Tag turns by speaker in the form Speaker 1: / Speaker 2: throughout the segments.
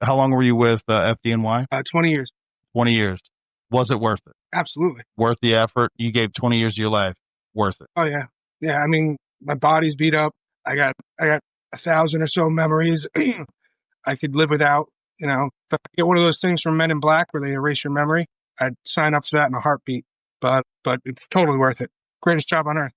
Speaker 1: How long were you with FDNY?
Speaker 2: 20 years.
Speaker 1: 20 years. Was it worth it?
Speaker 2: Absolutely.
Speaker 1: Worth the effort? You gave 20 years of your life. Worth it.
Speaker 2: Oh yeah. Yeah. I mean, my body's beat up. I got 1,000 or so memories I could live without. You know, if I get one of those things from Men in Black where they erase your memory, I'd sign up for that in a heartbeat. But it's totally worth it. Greatest job on earth.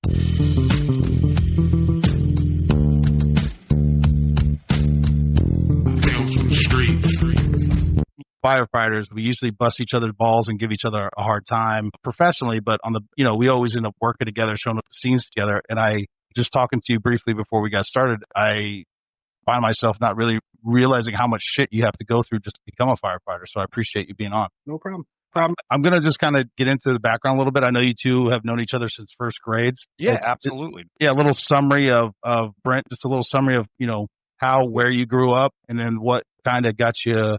Speaker 1: Firefighters, we usually bust each other's balls and give each other a hard time professionally, but we always end up working together, showing up the scenes together. And I just talking to you briefly before we got started, I find myself not really realizing how much shit you have to go through just to become a firefighter. So I appreciate you being on.
Speaker 2: No problem.
Speaker 1: I'm going to just kind of get into the background a little bit. I know you two have known each other since first grades.
Speaker 3: Yeah, absolutely.
Speaker 1: A little summary of Brent, just a little summary of, where you grew up and then what kind of got you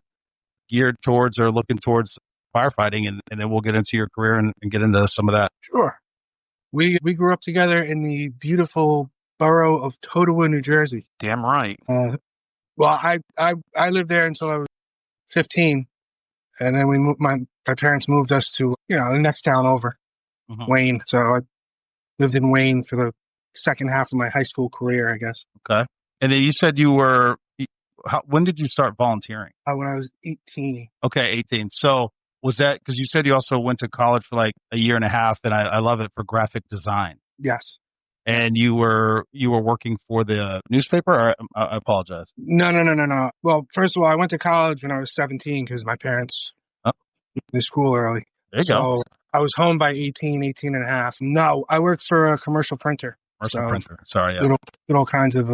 Speaker 1: geared towards or looking towards firefighting. And then we'll get into your career and get into some of that.
Speaker 2: Sure. We grew up together in the beautiful borough of Totowa, New Jersey.
Speaker 3: Damn right.
Speaker 2: Well, I lived there until I was 15. And then we moved, my parents moved us to, the next town over, Wayne. So I lived in Wayne for the second half of my high school career, I guess.
Speaker 1: Okay. And then you said when did you start volunteering?
Speaker 2: When I was 18.
Speaker 1: Okay, 18. So was that, because you said you also went to college for like a year and a half, and I love it, for graphic design.
Speaker 2: Yes.
Speaker 1: And you were working for the newspaper? Or, I apologize.
Speaker 2: No. Well, first of all, I went to college when I was 17 because my parents went to school early.
Speaker 1: There you go.
Speaker 2: I was home by 18 and a half. No, I worked for a commercial printer.
Speaker 1: Printer. Sorry. Yeah.
Speaker 2: Did all kinds of,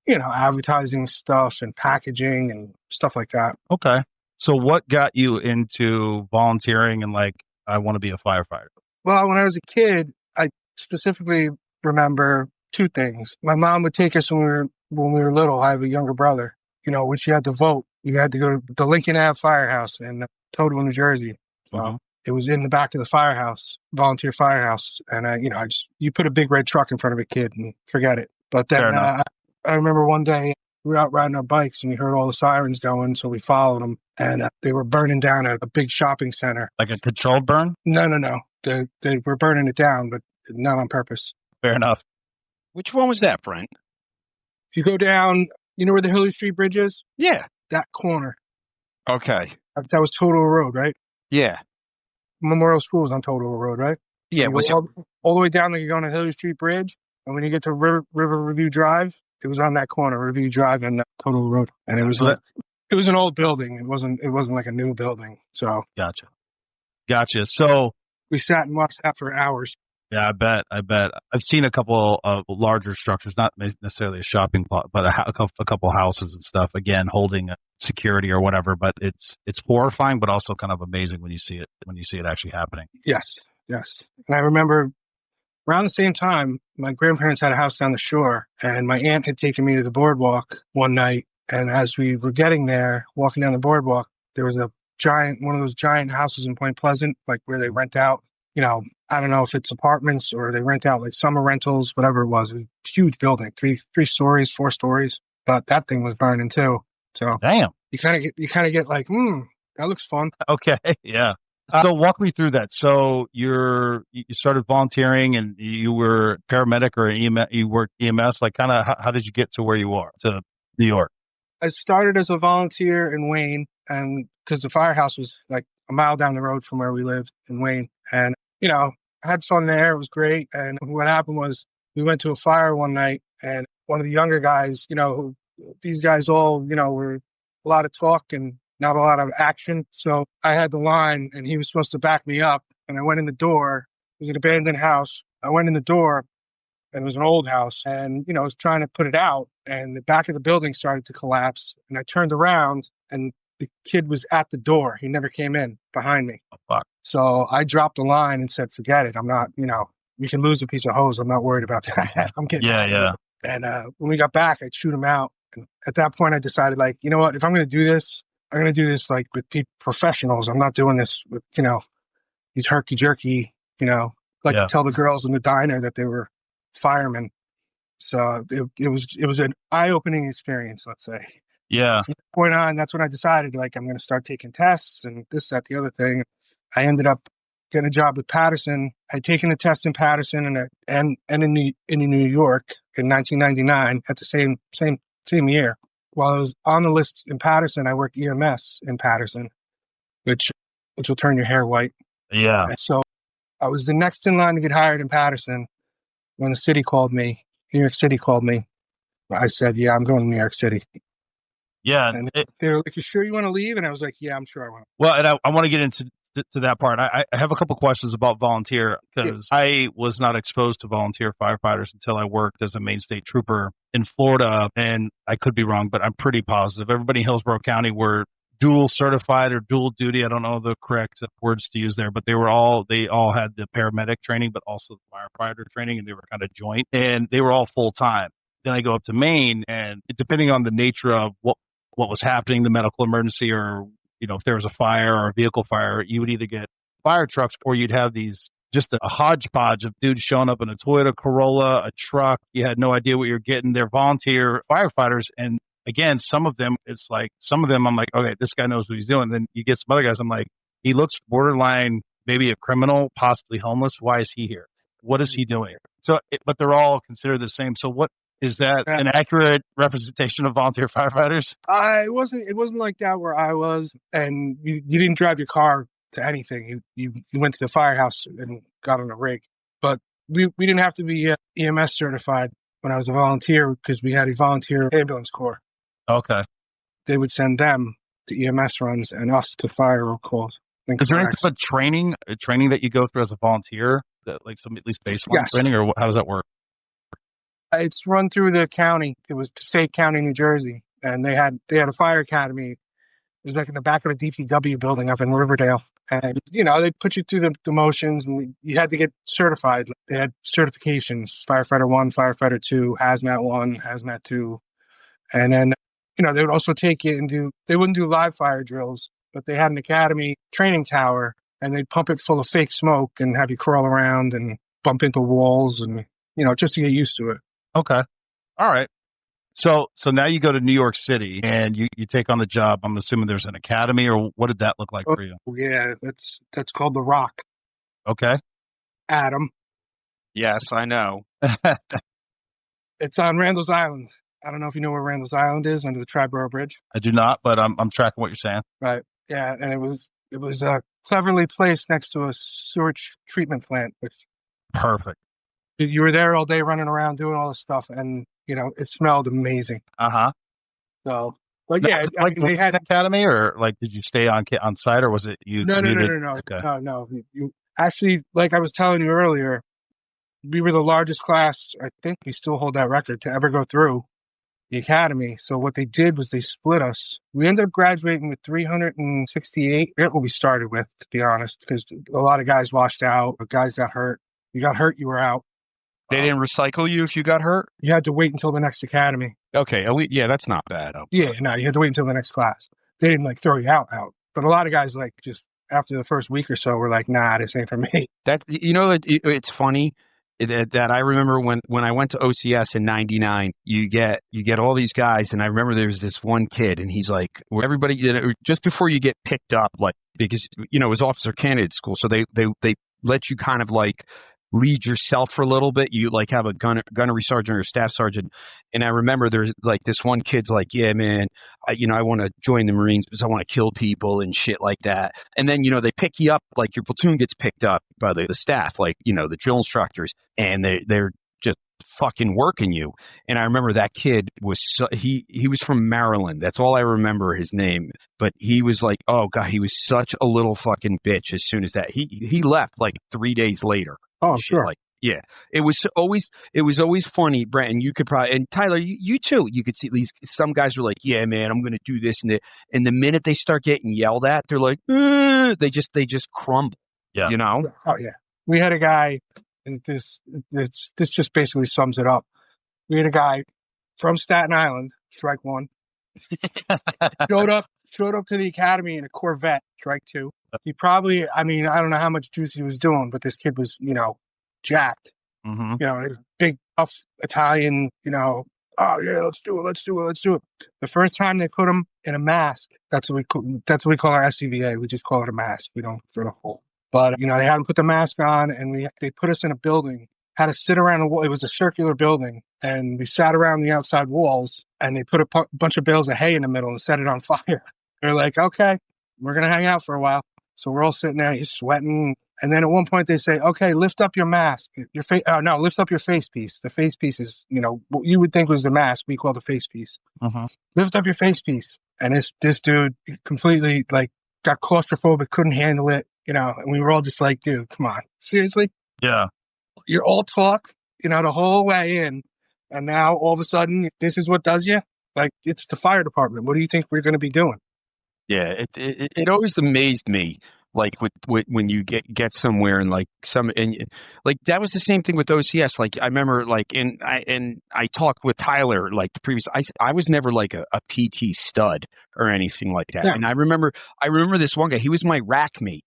Speaker 2: advertising stuff and packaging and stuff like that.
Speaker 1: Okay. So what got you into volunteering and I want to be a firefighter?
Speaker 2: Well, when I was a kid, I specifically remember two things. My mom would take us when we were little. I have a younger brother, which you had to vote. You had to go to the Lincoln Ave Firehouse in Totowa, New Jersey. So it was in the back of the firehouse, volunteer firehouse. And you put a big red truck in front of a kid and forget it. But then I remember one day we were out riding our bikes and we heard all the sirens going. So we followed them and they were burning down a big shopping center.
Speaker 1: Like a controlled burn?
Speaker 2: No. They were burning it down, but not on purpose.
Speaker 1: Fair enough.
Speaker 3: Which one was that, Brent?
Speaker 2: If you go down, where the Hillary Street Bridge is?
Speaker 3: Yeah.
Speaker 2: That corner.
Speaker 3: Okay.
Speaker 2: That was Totowa Road, right?
Speaker 3: Yeah.
Speaker 2: Memorial School is on Totowa Road, right?
Speaker 3: Yeah.
Speaker 2: All the way down, you're going to Hillary Street Bridge. And when you get to River Review Drive, it was on that corner, Review Drive and Totowa Road. And it was it was an old building. It wasn't like a new building. So.
Speaker 1: Gotcha. So.
Speaker 2: We sat and watched that for hours.
Speaker 1: Yeah, I bet. I've seen a couple of larger structures, not necessarily a shopping plot, but a couple houses and stuff. Again, holding security or whatever. But it's horrifying, but also kind of amazing when you see it actually happening.
Speaker 2: Yes. And I remember around the same time, my grandparents had a house down the shore, and my aunt had taken me to the boardwalk one night. And as we were getting there, walking down the boardwalk, there was one of those giant houses in Point Pleasant, like where they rent out. I don't know if it's apartments or they rent out like summer rentals, whatever it was. It was a huge building, 3 stories, 4 stories. But that thing was burning too. So
Speaker 1: damn,
Speaker 2: you kind of get like, that looks fun.
Speaker 1: Okay, yeah. So walk me through that. So you started volunteering and you were paramedic or you worked EMS. Like, kind of how did you get to where you are to New York?
Speaker 2: I started as a volunteer in Wayne, and because the firehouse was like a mile down the road from where we lived in Wayne, and I had fun there. It was great. And what happened was we went to a fire one night, and one of the younger guys, these guys all, were a lot of talk and not a lot of action. So I had the line, and he was supposed to back me up. And I went in the door. It was an abandoned house. I went in the door, and it was an old house. And, I was trying to put it out, and the back of the building started to collapse. And I turned around, and the kid was at the door. He never came in behind me.
Speaker 1: Oh, fuck.
Speaker 2: So I dropped the line and said, forget it. I'm not, we can lose a piece of hose. I'm not worried about that. I'm kidding.
Speaker 1: Yeah.
Speaker 2: And when we got back, I'd shoot him out. And at that point, I decided, like, you know what? If I'm going to do this, I'm going to do this like with professionals. I'm not doing this with, these herky-jerky, to tell the girls in the diner that they were firemen. So it was an eye-opening experience, let's say.
Speaker 1: Yeah.
Speaker 2: From that point on, that's when I decided, like, I'm going to start taking tests and this, that, the other thing. I ended up getting a job with Patterson. I'd taken a test in Patterson and in New York in 1999 at the same year. While I was on the list in Patterson, I worked EMS in Patterson, which will turn your hair white.
Speaker 1: Yeah.
Speaker 2: And so I was the next in line to get hired in Patterson when the city called me. New York City called me. I said, "Yeah, I'm going to New York City."
Speaker 1: Yeah.
Speaker 2: And they were like, "You sure you want to leave?" And I was like, "Yeah, I'm sure I want."
Speaker 1: Well, and I want to get into to that part. I have a couple questions about volunteer because I was not exposed to volunteer firefighters until I worked as a Maine State Trooper in Florida, and I could be wrong, but I'm pretty positive. Everybody in Hillsborough County were dual certified or dual duty. I don't know the correct words to use there, but they all had the paramedic training, but also the firefighter training, and they were kind of joint, and they were all full time. Then I go up to Maine, and depending on the nature of what was happening, the medical emergency, or if there was a fire or a vehicle fire, you would either get fire trucks or you'd have these just a hodgepodge of dudes showing up in a Toyota Corolla, a truck. You had no idea what you're getting. They're volunteer firefighters. And again, some of them, I'm like, okay, this guy knows what he's doing. Then you get some other guys, I'm like, he looks borderline, maybe a criminal, possibly homeless. Why is he here? What is he doing? But they're all considered the same. So what, is that an accurate representation of volunteer firefighters?
Speaker 2: It wasn't like that where I was, and you didn't drive your car to anything. You went to the firehouse and got on a rig. But we didn't have to be EMS certified when I was a volunteer because we had a volunteer ambulance corps.
Speaker 1: Okay.
Speaker 2: They would send them to EMS runs and us to fire calls.
Speaker 1: Is there any type of training that you go through as a volunteer, that like some at least baseline training, or how does that work?
Speaker 2: It's run through the county. It was Passaic County, New Jersey, and they had a fire academy. It was like in the back of a DPW building up in Riverdale, and they put you through the motions, and you had to get certified. They had certifications: firefighter 1, firefighter 2, hazmat 1, hazmat 2, and then they would also take you and they wouldn't do live fire drills, but they had an academy training tower, and they'd pump it full of fake smoke and have you crawl around and bump into walls, and just to get used to it.
Speaker 1: Okay. All right. So now you go to New York City and you take on the job. I'm assuming there's an academy, or what did that look like for you?
Speaker 2: Yeah, that's called The Rock.
Speaker 1: Okay.
Speaker 2: Adam.
Speaker 3: Yes, I know.
Speaker 2: It's on Randall's Island. I don't know if you know where Randall's Island is under the Triborough Bridge.
Speaker 1: I do not, but I'm tracking what you're saying.
Speaker 2: Right. Yeah, and it was cleverly placed next to a sewage treatment plant, which
Speaker 1: perfect.
Speaker 2: You were there all day running around doing all this stuff, and it smelled amazing. So, but yeah,
Speaker 1: they had an academy, or like, did you stay on site, or was it you?
Speaker 2: No.
Speaker 1: Okay.
Speaker 2: No. You actually, like I was telling you earlier, we were the largest class. I think we still hold that record to ever go through the academy. So what they did was they split us. We ended up graduating with 368. That's what we started with, to be honest, because a lot of guys washed out. Guys got hurt. You got hurt, you were out.
Speaker 3: They didn't recycle you if you got hurt?
Speaker 2: You had to wait until the next academy.
Speaker 3: Okay. Yeah, that's not bad.
Speaker 2: Yeah, no, you had to wait until the next class. They didn't throw you out. But a lot of guys just after the first week or so were like, nah, this ain't for me.
Speaker 3: It's funny that I remember when I went to OCS in '99, you get all these guys, and I remember there was this one kid, and he's like, everybody, just before you get picked up, like, because it was officer candidate school, so they let you kind of like lead yourself for a little bit. You like have a gunnery sergeant or staff sergeant. And I remember there's like this one kid's like, yeah, man, I want to join the Marines because I want to kill people and shit like that. And then, they pick you up, like your platoon gets picked up by the staff, like, the drill instructors, and they're just fucking working you. And I remember that kid was, he was from Maryland. That's all I remember his name. But he was like, oh God, he was such a little fucking bitch as soon as that. He left like 3 days later.
Speaker 2: Oh, sure.
Speaker 3: Like, yeah, it was always funny, Brent, and you could probably, and Tyler, you too, you could see these, some guys were like, yeah, man, I'm going to do this. And the minute they start getting yelled at, they're like, they just crumble.
Speaker 1: Yeah.
Speaker 2: Oh yeah. We had a guy, and this just basically sums it up. We had a guy from Staten Island, strike one, showed up to the academy in a Corvette, strike two. He probably, I don't know how much juice he was doing, but this kid was, jacked.
Speaker 1: Mm-hmm.
Speaker 2: Big, tough Italian, oh yeah, let's do it. The first time they put them in a mask, that's what we call our SCVA. We just call it a mask. We don't drill a hole. But they had them put the mask on, and they put us in a building. Had to sit around the wall. It was a circular building, and we sat around the outside walls. And they put a bunch of bales of hay in the middle and set it on fire. They're like, okay, we're gonna hang out for a while. So we're all sitting there, he's sweating. And then at one point they say, okay, lift up your mask. Lift up your face piece. The face piece is, what you would think was the mask. We call the face piece.
Speaker 1: Uh-huh.
Speaker 2: Lift up your face piece. And this dude completely got claustrophobic, couldn't handle it, and we were all just like, dude, come on. Seriously?
Speaker 1: Yeah.
Speaker 2: You're all talk, the whole way in. And now all of a sudden, this is what does you? Like, it's the fire department. What do you think we're going to be doing?
Speaker 3: Yeah, it always amazed me, like when you get somewhere and that was the same thing with OCS. Like I remember, I talked with Tyler like the previous. I was never like a PT stud or anything like that.
Speaker 2: Yeah.
Speaker 3: And I remember this one guy. He was my rack mate,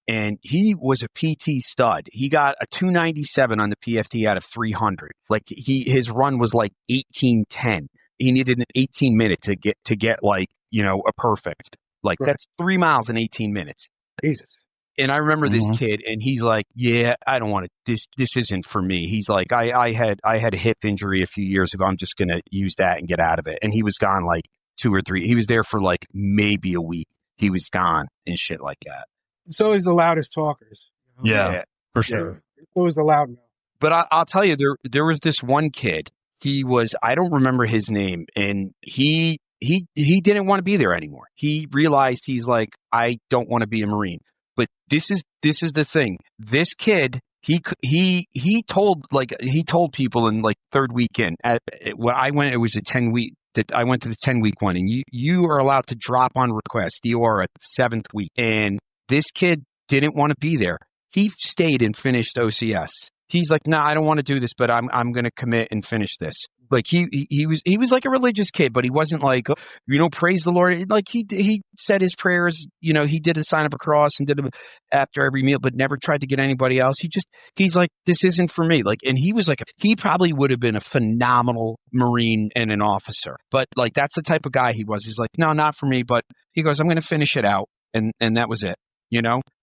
Speaker 3: and he was a PT stud. He got a 297 on the PFT out of 300. Like his run was like 18:10. He needed an 18 minute to get a perfect. Like
Speaker 2: Right.
Speaker 3: That's 3 miles in 18 minutes.
Speaker 2: Jesus.
Speaker 3: And I remember this kid, and he's like, "Yeah, I don't want to. This isn't for me." He's like, "I had a hip injury a few years ago. I'm just gonna use that and get out of it." And he was gone like 2 or 3. He was there for like maybe a week. He was gone and shit like that.
Speaker 2: It's always the loudest talkers.
Speaker 1: Yeah, for sure.
Speaker 2: It's always the loud mouth.
Speaker 3: But I'll tell you, there was this one kid. I don't remember his name, and he didn't want to be there anymore. He realized he's like, I don't want to be a Marine. But this is the thing. This kid, he told people in like third weekend when I went, it was a 10-week. That I went to the 10-week one, and you are allowed to drop on request. You are at the 7th week, and this kid didn't want to be there. He stayed and finished OCS. He's like, nah, I don't want to do this, but I'm going to commit and finish this. Like he was like a religious kid, but he wasn't like, praise the Lord. Like he said his prayers, he did a sign of a cross and did it after every meal, but never tried to get anybody else. He's like, this isn't for me. Like, and he was like, he probably would have been a phenomenal Marine and an officer, but like, that's the type of guy he was. He's like, no, not for me, but he goes, I'm going to finish it out. And that was it.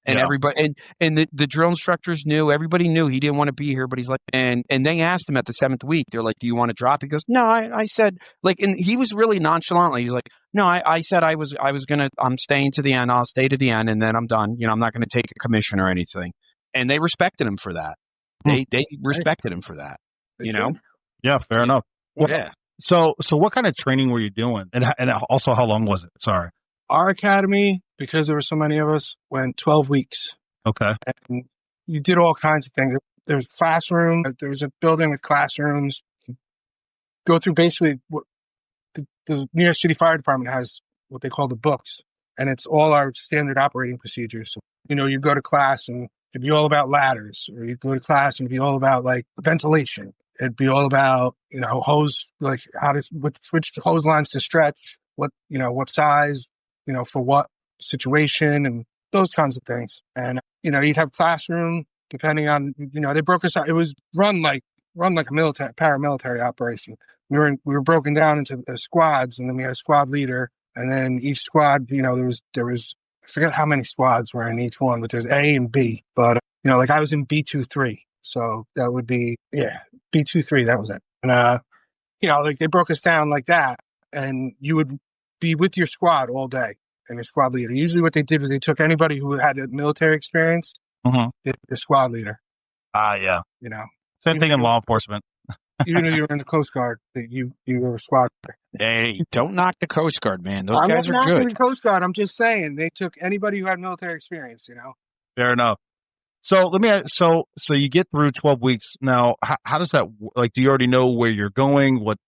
Speaker 3: And everybody and the drill instructors knew, everybody knew he didn't want to be here, but he's like, and they asked him at the 7th week, they're like, do you want to drop? He goes, no, I said, like, and he was really nonchalantly, he's like, no, I said I'm staying to the end. I'll stay to the end, and then I'm done. I'm not going to take a commission or anything. And they respected him for that. They respected him for that.
Speaker 1: Yeah, fair enough. Well,
Speaker 3: Yeah.
Speaker 1: So what kind of training were you doing, and also how long was it? Sorry.
Speaker 2: Our academy, because there were so many of us, went 12 weeks.
Speaker 1: Okay.
Speaker 2: And you did all kinds of things. There was a classroom. There was a building with classrooms. Go through basically what the New York City Fire Department has, what they call the books. And it's all our standard operating procedures. So, you go to class and it'd be all about ladders, or you'd go to class and it'd be all about like ventilation. It'd be all about, hose, like which hose lines to stretch, what size, for what situation, and those kinds of things. And, you'd have classroom depending on, they broke us out. It was run like a paramilitary operation. We were broken down into squads, and then we had a squad leader, and then each squad, there was, I forget how many squads were in each one, but there's A and B. But, like I was in B23. So that would be, B23, that was it. And, like they broke us down like that, and you would be with your squad all day and your squad leader. Usually what they did was they took anybody who had a military experience, the squad leader.
Speaker 1: Yeah. Same thing in law enforcement.
Speaker 2: Even if you were in the Coast Guard, you were a squad leader.
Speaker 3: Hey, don't knock the Coast Guard, man. Those
Speaker 2: I'm
Speaker 3: guys
Speaker 2: not
Speaker 3: are
Speaker 2: knocking
Speaker 3: good.
Speaker 2: the Coast Guard. I'm just saying they took anybody who had military experience,
Speaker 1: Fair enough. So let me ask, so you get through 12 weeks. Now, how does that, like, do you already know where you're going? What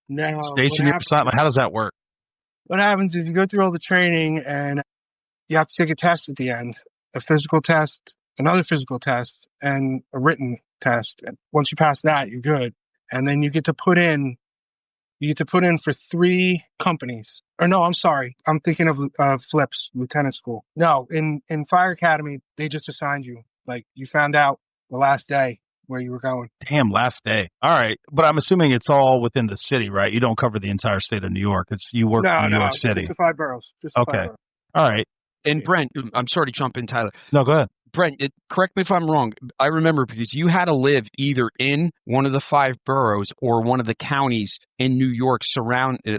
Speaker 2: No,
Speaker 1: station you're assigned? Like, how does that work?
Speaker 2: What happens is you go through all the training and you have to take a test at the end, a physical test, another physical test, and a written test. And once you pass that, you're good. And then you get to put in for 3 companies. Or no, I'm sorry. I'm thinking of Flips, Lieutenant School. No, in Fire Academy, they just assigned you. Like, you found out the last day where you were going.
Speaker 1: Damn, last day. All right. But I'm assuming it's all within the city, right? You don't cover the entire state of New York. You work in New York City.
Speaker 2: Just the 5 boroughs. Just the 5
Speaker 1: Okay.
Speaker 2: boroughs.
Speaker 1: All right.
Speaker 3: And Brent, I'm sorry to jump in, Tyler.
Speaker 1: No, go ahead.
Speaker 3: Brent, correct me if I'm wrong. I remember because you had to live either in one of the 5 boroughs or one of the counties in New York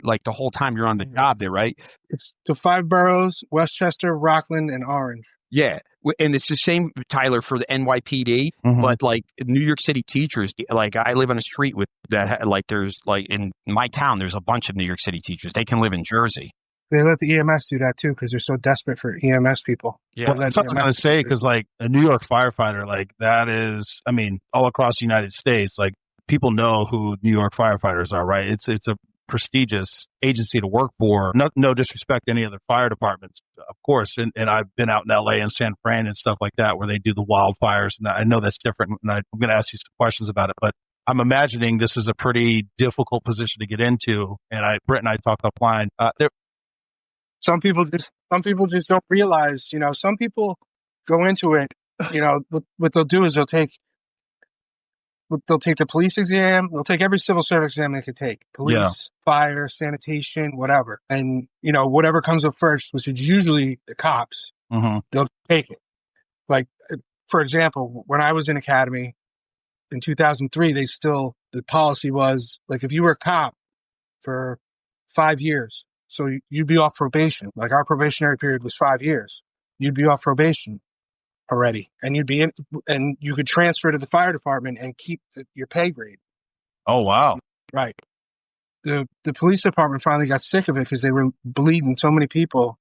Speaker 3: like the whole time you're on the job there, right?
Speaker 2: It's the 5 boroughs: Westchester, Rockland, and Orange.
Speaker 3: Yeah. And it's the same, Tyler, for the NYPD, but like New York City teachers, like I live on a street with that, like there's like in my town, there's a bunch of New York City teachers. They can live in Jersey.
Speaker 2: They let the EMS do that too because they're so desperate for EMS people.
Speaker 3: Yeah,
Speaker 1: that's what I was going to say, because like a New York firefighter, like that is, I mean, all across the United States, like people know who New York firefighters are, right? It's a prestigious agency to work for. No disrespect to any other fire departments, of course. And I've been out in LA and San Fran and stuff like that where they do the wildfires, and I know that's different. And I'm going to ask you some questions about it, but I'm imagining this is a pretty difficult position to get into. And Brent and I talked offline.
Speaker 2: Some people just don't realize, some people go into it, what they'll do is they'll take the police exam. They'll take every civil service exam they could take: police, fire, sanitation, whatever. And, whatever comes up first, which is usually the cops, they'll take it. Like, for example, when I was in academy in 2003, the policy was like, if you were a cop for 5 years, so you'd be off probation. Like our probationary period was 5 years. You'd be off probation already, and and you could transfer to the fire department and keep your pay grade.
Speaker 1: Oh wow!
Speaker 2: Right. The police department finally got sick of it because they were bleeding so many people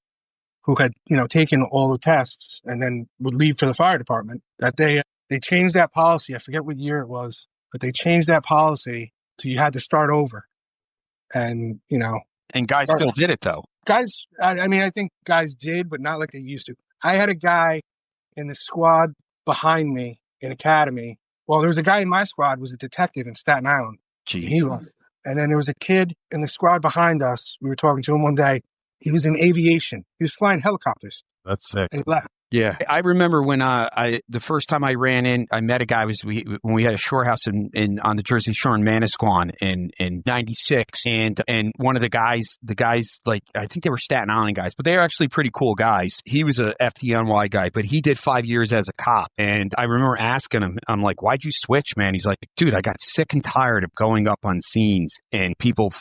Speaker 2: who had taken all the tests and then would leave for the fire department that they changed that policy. I forget what year it was, but they changed that policy so you had to start over, and
Speaker 3: And guys still did it though.
Speaker 2: Guys, I think guys did, but not like they used to. I had a guy in the squad behind me in academy. Well, there was a guy in my squad was a detective in Staten Island.
Speaker 3: Jeez.
Speaker 2: He was. And then there was a kid in the squad behind us. We were talking to him one day. He was in aviation. He was flying helicopters.
Speaker 1: That's sick.
Speaker 2: And he left.
Speaker 3: Yeah, I remember when the first time I ran in, I met a guy when we had a shore house on the Jersey Shore in Manasquan in '96, and one of the guys like I think they were Staten Island guys, but they were actually pretty cool guys. He was a FDNY guy, but he did 5 years as a cop, and I remember asking him, I'm like, "Why'd you switch, man?" He's like, "Dude, I got sick and tired of going up on scenes and people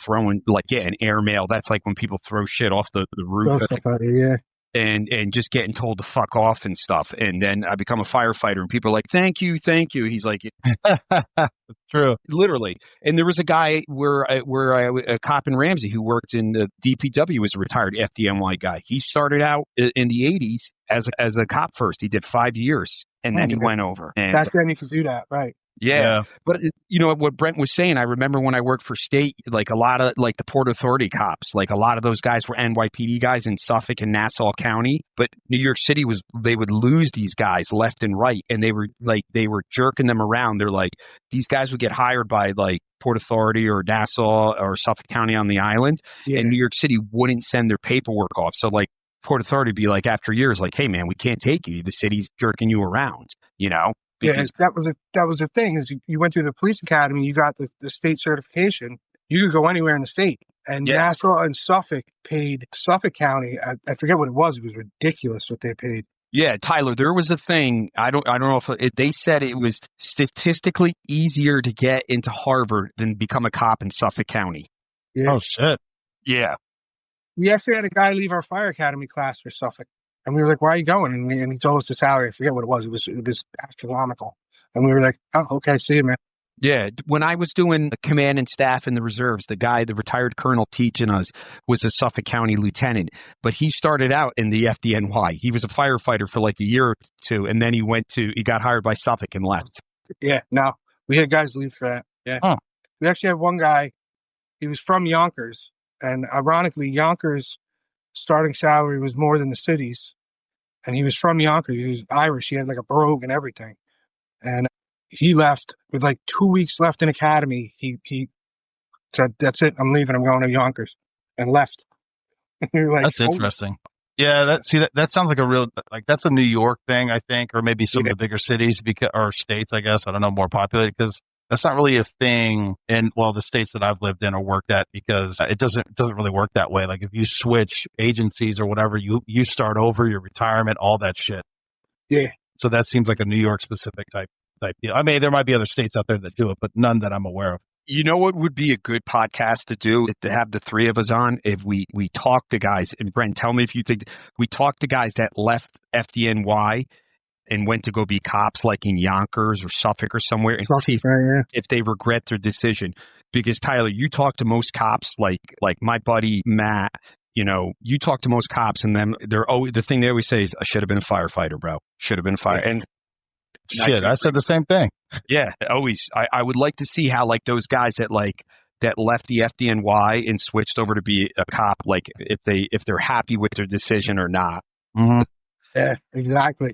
Speaker 3: getting airmail. That's like when people throw shit off the roof."
Speaker 2: Yeah.
Speaker 3: And just getting told to fuck off and stuff. And then I become a firefighter and people are like, thank you. He's like,
Speaker 1: true.
Speaker 3: Literally. And there was a guy a cop in Ramsey who worked in the DPW, was a retired FDNY guy. He started out in the 80s as a cop first. He did 5 years and then he went over. And
Speaker 2: back then you could do that, right?
Speaker 3: Yeah. But what Brent was saying, I remember when I worked for state, like a lot of like the Port Authority cops, like a lot of those guys were NYPD guys in Suffolk and Nassau County, but New York City they would lose these guys left and right, and they were jerking them around. They're like, these guys would get hired by like Port Authority or Nassau or Suffolk County on the island, and New York City wouldn't send their paperwork off. So like Port Authority would be like, after years, like, hey man, we can't take you. The city's jerking you around,
Speaker 2: Because that was the thing is you went through the police academy, you got the state certification, you could go anywhere in the state. And Nassau and Suffolk paid Suffolk County. I forget what it was. It was ridiculous what they paid.
Speaker 3: Yeah, Tyler, there was a thing. I don't know if they said it was statistically easier to get into Harvard than become a cop in Suffolk County.
Speaker 2: Yeah.
Speaker 1: Oh shit.
Speaker 3: Yeah.
Speaker 2: We actually had a guy leave our fire academy class for Suffolk. And we were like, why are you going? And he told us the salary. I forget what it was. It was astronomical. And we were like, oh, okay, see you, man.
Speaker 3: Yeah. When I was doing command and staff in the reserves, the retired colonel teaching us was a Suffolk County lieutenant. But he started out in the FDNY. He was a firefighter for like a year or two. And then he got hired by Suffolk and left.
Speaker 2: Yeah. No, we had guys leave for that. Yeah.
Speaker 1: Huh.
Speaker 2: We actually had one guy. He was from Yonkers. And ironically, Yonkers' starting salary was more than the city's. And he was from Yonkers. He was Irish. He had like a brogue and everything. And he left with like 2 weeks left in academy. He said, that's it. I'm leaving. I'm going to Yonkers. And left. And we were like,
Speaker 1: That's interesting. Yeah, that sounds like a real, like, that's a New York thing, I think, or maybe some of
Speaker 2: Yeah.
Speaker 1: the bigger cities or states, I guess. I don't know, more populated, because that's not really a thing in, well, the states that I've lived in or worked at, because it doesn't really work that way. Like, if you switch agencies or whatever, you start over, your retirement, all that shit.
Speaker 2: Yeah.
Speaker 1: So that seems like a New York specific type deal. I mean, there might be other states out there that do it, but none that I'm aware of.
Speaker 3: You know what would be a good podcast to do? To have the three of us on, if we talk to guys, and Brent, tell me if you think, we talk to guys that left FDNY and went to go be cops, like in Yonkers or Suffolk or somewhere, and see if they regret their decision. Because Tyler, you talk to most cops, like my buddy Matt. You know, you talk to most cops, and then they're always, the thing they always say is, "I should have been a firefighter, bro. Should have been a fire." And
Speaker 1: shit, I said the same thing.
Speaker 3: yeah, always. I would like to see how, like, those guys that left the FDNY and switched over to be a cop, like, if they're happy with their decision or not.
Speaker 1: Mm-hmm.
Speaker 2: Yeah, exactly.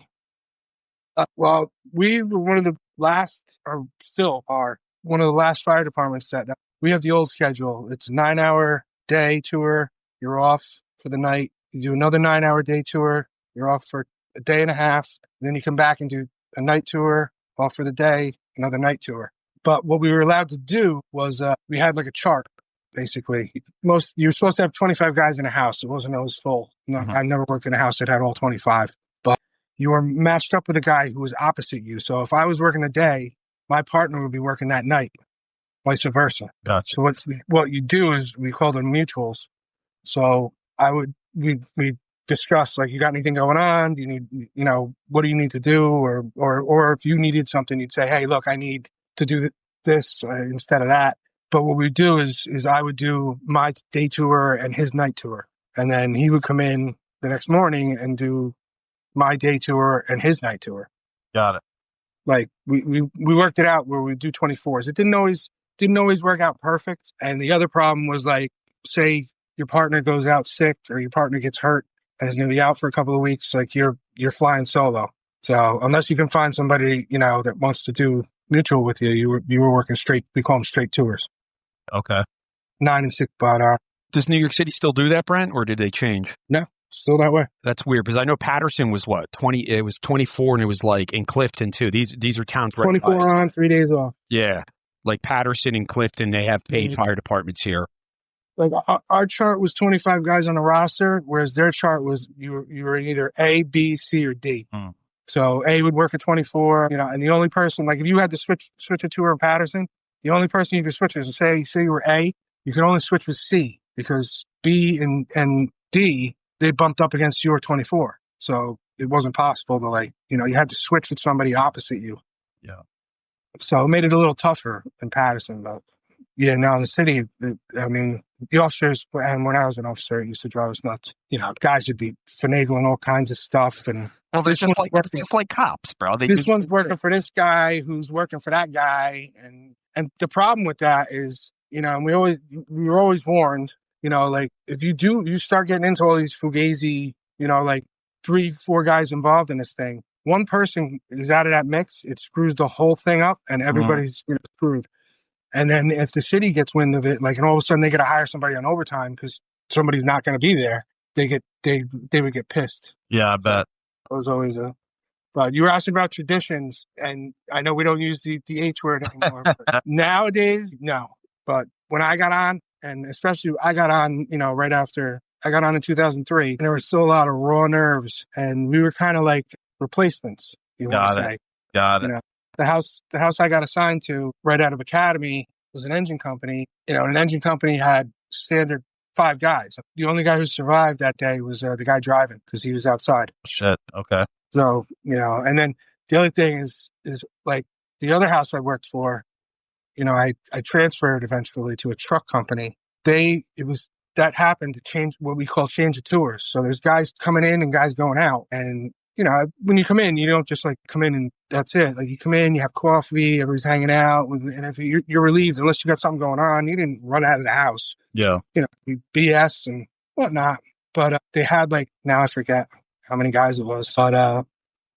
Speaker 2: Well, we were one of the last, or still are, one of the last fire departments that we have the old schedule. It's a 9-hour day tour. You're off for the night. You do another 9-hour day tour. You're off for a day and a half. Then you come back and do a night tour, off for the day, another night tour. But what we were allowed to do was we had like a chart, basically. You're supposed to have 25 guys in a house. It wasn't always full.
Speaker 1: Mm-hmm.
Speaker 2: I never worked in a house that had all 25. But you were matched up with a guy who was opposite you. So if I was working the day, my partner would be working that night, vice versa.
Speaker 1: Gotcha.
Speaker 2: So what you do is we call them mutuals. So we discuss, like, you got anything going on? Do you need, what do you need to do? Or if you needed something, you'd say, hey, look, I need to do this instead of that. But what we do is I would do my day tour and his night tour. And then he would come in the next morning and do my day tour and his night tour.
Speaker 1: Got it.
Speaker 2: Like, we worked it out where we do 24s. It didn't always work out perfect. And the other problem was, like, say your partner goes out sick or your partner gets hurt and is going to be out for a couple of weeks, like, you're flying solo. So unless you can find somebody, that wants to do mutual with you, you were working straight. We call them straight tours.
Speaker 1: Okay.
Speaker 2: 9 and 6 but
Speaker 3: Does New York City still do that, Brent, or did they change?
Speaker 2: No, still that way.
Speaker 3: That's weird, because I know Patterson was 20. It was 24, and it was like in Clifton too. These are towns right
Speaker 2: 24 on, 3 days off.
Speaker 3: Yeah, like Patterson and Clifton, they have paid fire departments here.
Speaker 2: Like, our chart was 25 guys on the roster, whereas their chart was you were in either A, B, C, or D.
Speaker 1: Hmm.
Speaker 2: So A would work at 24, and the only person, like, if you had to switch a tour in Patterson, the only person you could switch is, say you were A, you could only switch with C, because B and D, they bumped up against your 24. So it wasn't possible to, like, you had to switch with somebody opposite you.
Speaker 1: Yeah.
Speaker 2: So it made it a little tougher in Patterson, but yeah, now in the city, the officers, and when I was an officer, it used to drive us nuts. Guys would be finagling all kinds of stuff, and
Speaker 3: well, they're just like cops, bro.
Speaker 2: This one's working for this guy who's working for that guy, and the problem with that is, and we were always warned, like, if you start getting into all these fugazi, like 3-4 guys involved in this thing, one person is out of that mix, it screws the whole thing up, and everybody's screwed. And then if the city gets wind of it, like, and all of a sudden they got to hire somebody on overtime because somebody's not going to be there, they would get pissed.
Speaker 1: Yeah, I bet.
Speaker 2: It was always but you were asking about traditions, and I know we don't use the H word anymore. But nowadays, no. But when I got on, and especially I got on, right after I got on in 2003, and there was still a lot of raw nerves, and we were kind of like replacements.
Speaker 1: Got it.
Speaker 2: The house I got assigned to right out of academy was an engine company. An engine company had standard 5 guys. The only guy who survived that day was the guy driving, because he was outside.
Speaker 1: Shit. Okay.
Speaker 2: So, and then the other thing is like the other house I worked for, I transferred eventually to a truck company. That happened to change what we call change of tours. So there's guys coming in and guys going out. And, when you come in, you don't just, like, come in and that's it. Like, you come in, you have coffee, everybody's hanging out. And if you're relieved, unless you got something going on, you didn't run out of the house.
Speaker 1: Yeah.
Speaker 2: You BS and whatnot. But they had, like, now I forget how many guys it was. But,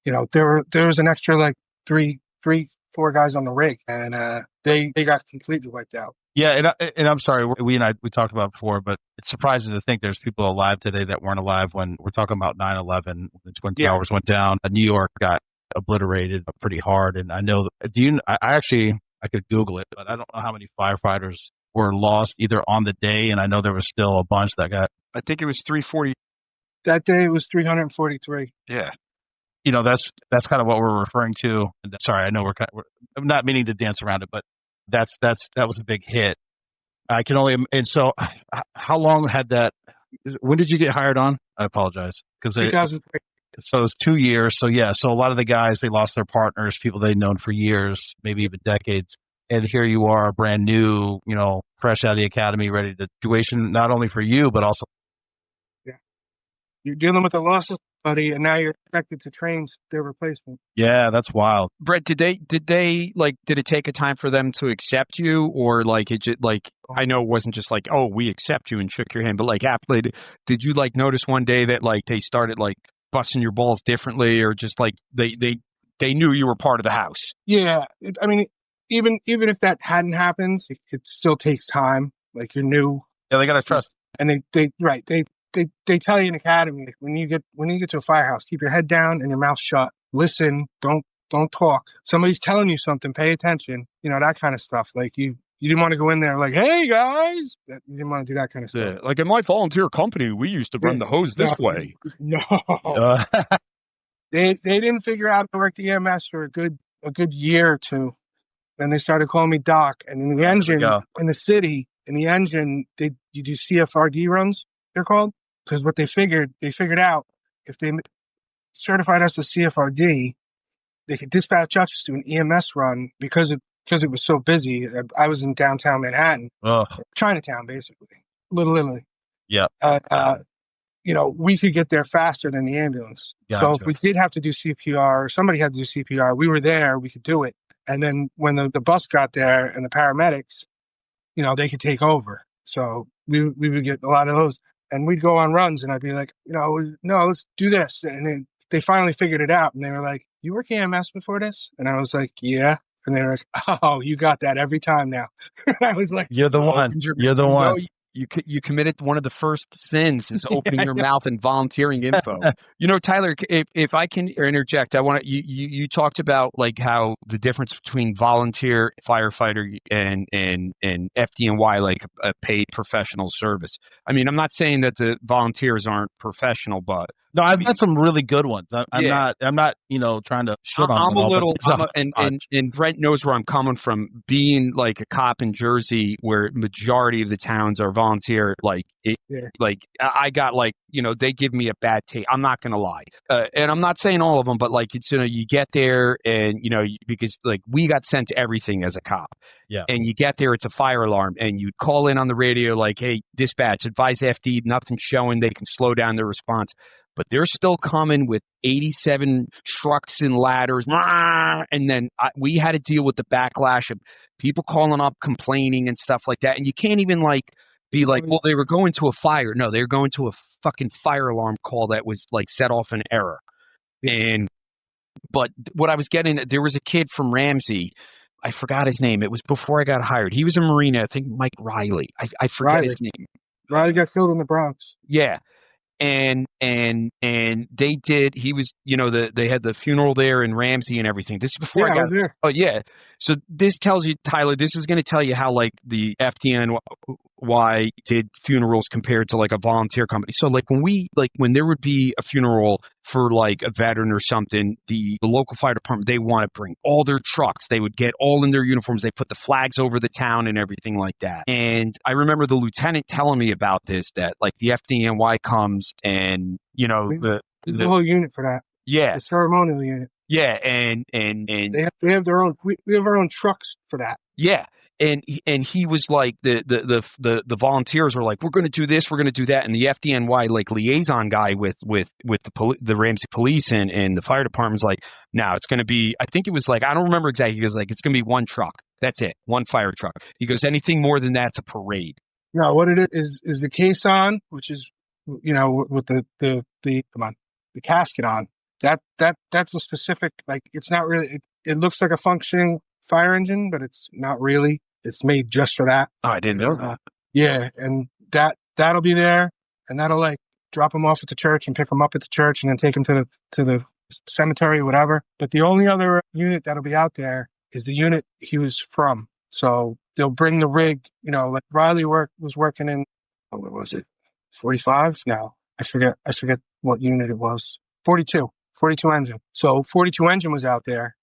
Speaker 2: there was an extra, like, 3-4 guys on the rig. And they got completely wiped out.
Speaker 1: Yeah, and I'm sorry, we and I we talked about it before, but it's surprising to think there's people alive today that weren't alive when we're talking about 9/11. The Twin
Speaker 2: Yeah.
Speaker 1: Towers went down. New York got obliterated pretty hard, and I know. I actually I could Google it, but I don't know how many firefighters were lost either on the day, and I know there was still a bunch that got.
Speaker 3: I think it was 340.
Speaker 2: That day it was 343.
Speaker 3: Yeah.
Speaker 1: That's kind of what we're referring to. And sorry, I know I'm not meaning to dance around it, but that was a big hit. I can only and so how long had that? When did you get hired on? I apologize because
Speaker 2: 2003.
Speaker 1: so it was 2 years. So yeah, so a lot of the guys they lost their partners, people they'd known for years, maybe even decades, and here you are, brand new, fresh out of the academy, ready to situation not only for you but also.
Speaker 2: Yeah. You're dealing with the losses, buddy, and now you're expected to train their replacement.
Speaker 1: Yeah, that's wild.
Speaker 3: Brett, did it take a time for them to accept you, or like it just like I know it wasn't just like, oh, we accept you and shook your hand, but like aptly, did you like notice one day that like they started like busting your balls differently, or just like they knew you were part of the house?
Speaker 2: Yeah, I mean, even if that hadn't happened, it still takes time. Like you're new.
Speaker 1: Yeah, they gotta trust.
Speaker 2: And they tell you in academy when you get to a firehouse, keep your head down and your mouth shut. Listen, don't talk. Somebody's telling you something, pay attention. That kind of stuff. Like you didn't want to go in there like, hey guys, you didn't want to do that kind of stuff.
Speaker 3: Yeah, like in my volunteer company, we used to run the hose this way.
Speaker 2: No, they didn't figure out to work the EMS for a good year or two. Then they started calling me Doc. And in the engine, in the city, you do CFRD runs, they're called. Because what they figured out, if they certified us to CFRD, they could dispatch us to an EMS run because it was so busy. I was in downtown Manhattan, Chinatown, basically, Little Italy.
Speaker 1: Yeah.
Speaker 2: We could get there faster than the ambulance.
Speaker 1: Gotcha.
Speaker 2: So if we did have to do CPR, or somebody had to do CPR, we were there, we could do it. And then when the bus got there and the paramedics, they could take over. So we would get a lot of those. And we'd go on runs, and I'd be like, no, let's do this. And then they finally figured it out, and they were like, you work EMS before this? And I was like, yeah. And they were like, oh, you got that every time now. I was like,
Speaker 1: you're the one. You're the one.
Speaker 3: You committed one of the first sins is opening your mouth and volunteering info. Tyler, if I can interject, I want to. You talked about like how the difference between volunteer firefighter and FDNY, like a paid professional service. I mean, I'm not saying that the volunteers aren't professional, but
Speaker 1: no, I've had some really good ones. I'm not trying to shit on them.
Speaker 3: And Brent knows where I'm coming from. Being like a cop in Jersey, where majority of the towns are volunteer, I got like, they give me a bad taste. I'm not gonna lie, and I'm not saying all of them, but like it's you get there and because like we got sent to everything as a cop.
Speaker 1: Yeah.
Speaker 3: And you get there, it's a fire alarm, and you call in on the radio like, hey, dispatch, advise FD, nothing's showing. They can slow down their response. But they're still coming with 87 trucks and ladders. And then we had to deal with the backlash of people calling up, complaining and stuff like that. And you can't even be like, well, they were going to a fire. No, they were going to a fucking fire alarm call that was like set off an error. But what I was getting, there was a kid from Ramsey. I forgot his name. It was before I got hired. He was a Marine. I think Mike Riley. I forgot his name.
Speaker 2: Riley got killed in the Bronx.
Speaker 3: Yeah. And they did. He was, they had the funeral there in Ramsey and everything. This is before I got
Speaker 2: there.
Speaker 3: Oh yeah. So this tells you, Tyler. This is going to tell you how like the FDNY did funerals compared to like a volunteer company. So like when there would be a funeral for like a veteran or something, the local fire department, they want to bring all their trucks. They would get all in their uniforms. They put the flags over the town and everything like that. And I remember the lieutenant telling me about this, that like the FDNY comes and the
Speaker 2: whole unit for that.
Speaker 3: Yeah,
Speaker 2: the ceremonial unit.
Speaker 3: Yeah, and
Speaker 2: they have their own. We have our own trucks for that.
Speaker 3: Yeah, and he was like the volunteers were like, we're going to do this, we're going to do that, and the FDNY like liaison guy with the Ramsey police and the fire department's like, no, it's going to be. I think it was like, I don't remember exactly. He goes like, it's going to be one truck. That's it, one fire truck. He goes, anything more than that's a parade.
Speaker 2: No, what it is the caisson, which is with the casket on. That's a specific, like, it's not really, it looks like a functioning fire engine, but it's not really. It's made just for that.
Speaker 3: Oh, I didn't know that.
Speaker 2: Yeah, and that'll be there, and that'll like drop him off at the church and pick him up at the church, and then take him to the cemetery, whatever. But the only other unit that'll be out there is the unit he was from. So they'll bring the rig. Like Riley was working in, what was it, 45? No, I forget what unit it was. 42 engine. So 42 engine was out there,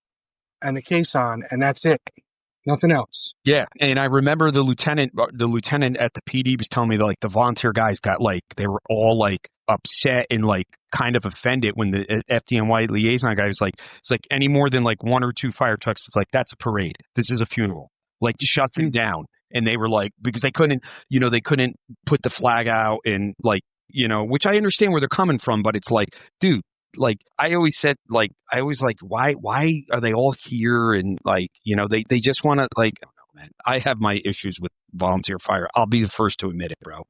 Speaker 2: and the caisson, and that's it. Nothing else.
Speaker 3: Yeah, and I remember the lieutenant at the PD was telling me that, like, the volunteer guys got, like, they were all like upset and like kind of offended when the FDNY liaison guy was like, it's like any more than like one or two fire trucks, it's like, that's a parade. This is a funeral. Like, shut them down. And they were like, because they couldn't put the flag out and like, which I understand where they're coming from, but it's like, dude. Like I always like, why are they all here? And like, they just want to, like, I don't know, man. I have my issues with volunteer fire. I'll be the first to admit it, bro.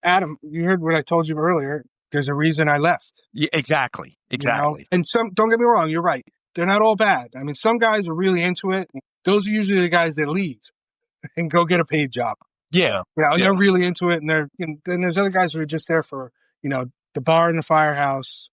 Speaker 2: Adam, you heard what I told you earlier. There's a reason I left.
Speaker 3: Yeah, exactly.
Speaker 2: And don't get me wrong, you're right. They're not all bad. I mean, some guys are really into it. Those are usually the guys that leave and go get a paid job.
Speaker 3: Yeah.
Speaker 2: They're really into it. And then there's other guys who are just there for, the bar and the firehouse.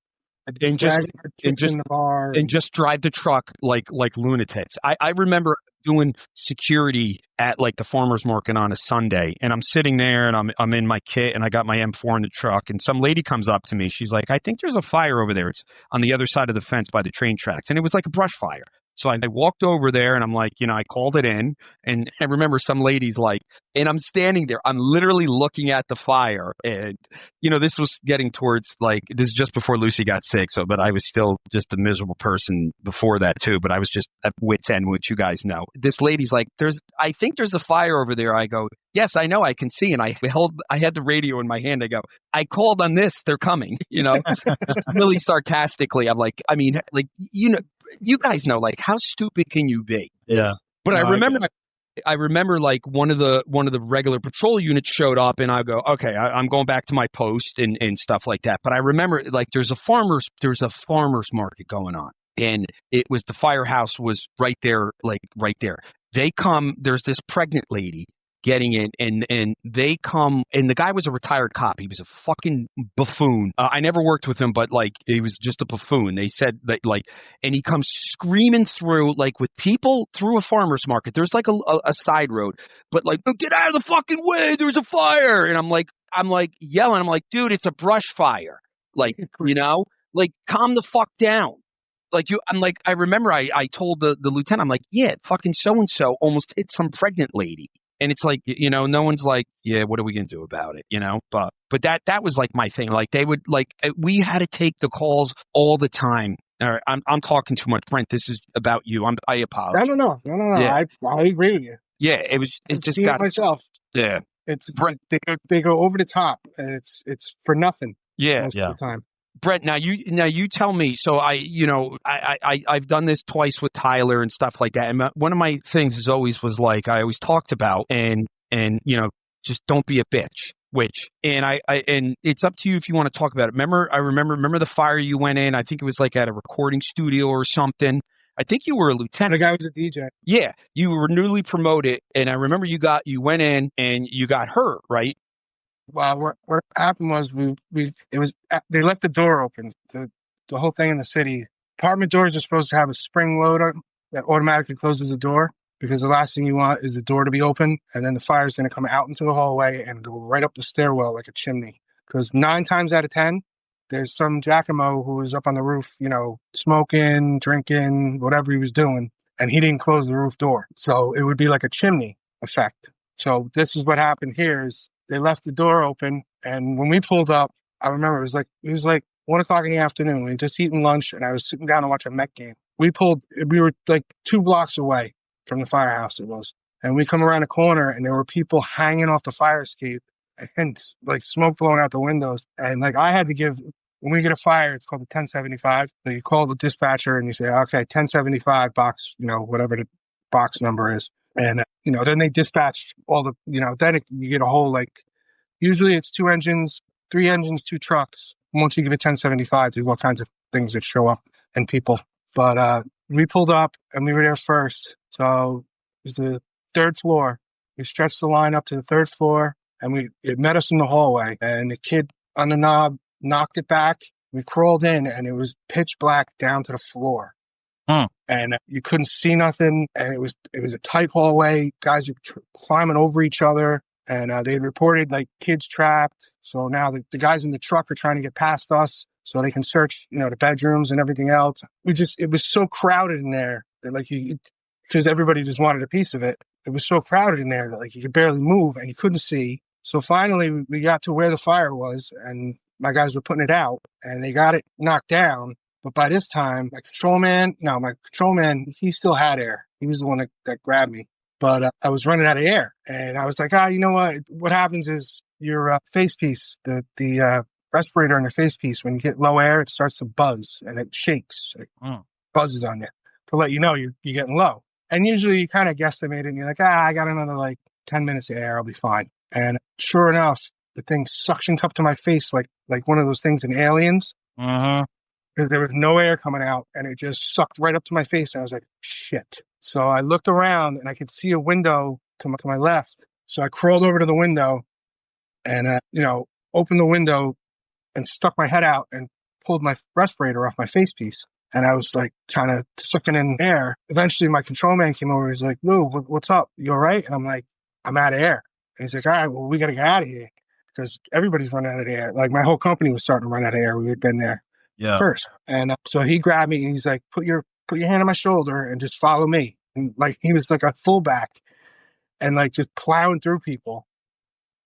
Speaker 3: And just
Speaker 2: in the bar
Speaker 3: and just drive the truck like lunatics. I remember doing security at like the farmer's market on a Sunday, and I'm sitting there and I'm in my kit and I got my M4 in the truck, and some lady comes up to me. She's like, I think there's a fire over there. It's on the other side of the fence by the train tracks, and it was like a brush fire. So I walked over there and I'm like, I called it in, and I remember some ladies like, and I'm standing there, I'm literally looking at the fire, and this was getting towards like, this is just before Lucy got sick, but I was still just a miserable person before that too, but I was just at wit's end, which you guys know. This lady's like, I think there's a fire over there. I go, yes, I know, I can see, and I had the radio in my hand. I go, I called on this, they're coming, really sarcastically. I'm like, I mean, like, you guys know, like, how stupid can you be?
Speaker 1: Yeah.
Speaker 3: But I remember like one of the regular patrol units showed up, and I go, okay, I'm going back to my post and stuff like that. But I remember like there's a farmer's market going on, and it was the firehouse was right there, like right there. They come, there's this pregnant lady getting in, and they come, and the guy was a retired cop. He was a fucking buffoon. I never worked with him, but like he was just a buffoon. They said that, like, and he comes screaming through, like, with people through a farmer's market. There's like a side road, but like, get out of the fucking way, there's a fire. And I'm like yelling, I'm like, dude, it's a brush fire. Like, like, calm the fuck down. Like, I remember I told the lieutenant, I'm like, yeah, fucking so-and-so almost hit some pregnant lady. And it's like, no one's like, yeah, what are we going to do about it? But that was like my thing. Like, they would, like, we had to take the calls all the time. All right, I'm talking too much, Brent. This is about you. I apologize.
Speaker 2: No.
Speaker 3: Yeah.
Speaker 2: I agree with you.
Speaker 3: Yeah, it just got
Speaker 2: myself.
Speaker 3: Yeah,
Speaker 2: it's Brent. They go over the top, and it's for nothing.
Speaker 3: Yeah,
Speaker 2: most of the time.
Speaker 3: Brett, now you tell me. So I've done this twice with Tyler and stuff like that. And one of my things was like, I always talked about and just don't be a bitch. And it's up to you if you want to talk about it. Remember the fire you went in? I think it was like at a recording studio or something. I think you were a lieutenant.
Speaker 2: The guy was a DJ.
Speaker 3: Yeah, you were newly promoted, and I remember you went in and you got hurt, right?
Speaker 2: Well, what happened was they left the door open. The whole thing in the city, apartment doors are supposed to have a spring loader that automatically closes the door, because the last thing you want is the door to be open, and then the fire's going to come out into the hallway and go right up the stairwell like a chimney. Because 9 times out of 10, there's some Giacomo who was up on the roof, smoking, drinking, whatever he was doing, and he didn't close the roof door. So it would be like a chimney effect. So this is what happened here is they left the door open, and when we pulled up, I remember it was like 1 o'clock in the afternoon. We had just eaten lunch, and I was sitting down to watch a Met game. We were like 2 blocks away from the firehouse it was. And we come around a corner, and there were people hanging off the fire escape and like smoke blowing out the windows. And like I had to give, when we get a fire, it's called the 1075. So you call the dispatcher and you say, okay, 1075 box, whatever the box number is. And, then they dispatch all the, then you get a whole, like, usually it's 2 engines, 3 engines, 2 trucks. Once you give it 1075, there's all kinds of things that show up and people. But we pulled up and we were there first. So it was the third floor. We stretched the line up to the third floor, and it met us in the hallway. And the kid on the knob knocked it back. We crawled in, and it was pitch black down to the floor. And you couldn't see nothing. And it was a tight hallway. Guys were climbing over each other. And they reported like kids trapped. So now the guys in the truck are trying to get past us so they can search, the bedrooms and everything else. It was so crowded in there that because everybody just wanted a piece of it. It was so crowded in there that like you could barely move and you couldn't see. So finally we got to where the fire was, and my guys were putting it out, and they got it knocked down. But by this time, my control man, he still had air. He was the one that grabbed me. But I was running out of air, and I was like, you know what? What happens is your face piece, the respirator in the face piece, when you get low air, it starts to buzz and it shakes, buzzes on you to let you know you're getting low. And usually you kind of guesstimate it, and you're like, I got another like 10 minutes of air, I'll be fine. And sure enough, the thing suctioned up to my face like one of those things in Aliens. Because there was no air coming out, and it just sucked right up to my face. And I was like, shit. So I looked around, and I could see a window to my left. So I crawled over to the window and, opened the window and stuck my head out and pulled my respirator off my face piece. And I was like kind of sucking in air. Eventually my control man came over. He's like, Lou, what's up? You all right? And I'm like, I'm out of air. And he's like, all right, well, we got to get out of here because everybody's running out of air. Like my whole company was starting to run out of air. We had been there first. And so he grabbed me and he's like, put your hand on my shoulder and just follow me. And like, he was like a fullback and like just plowing through people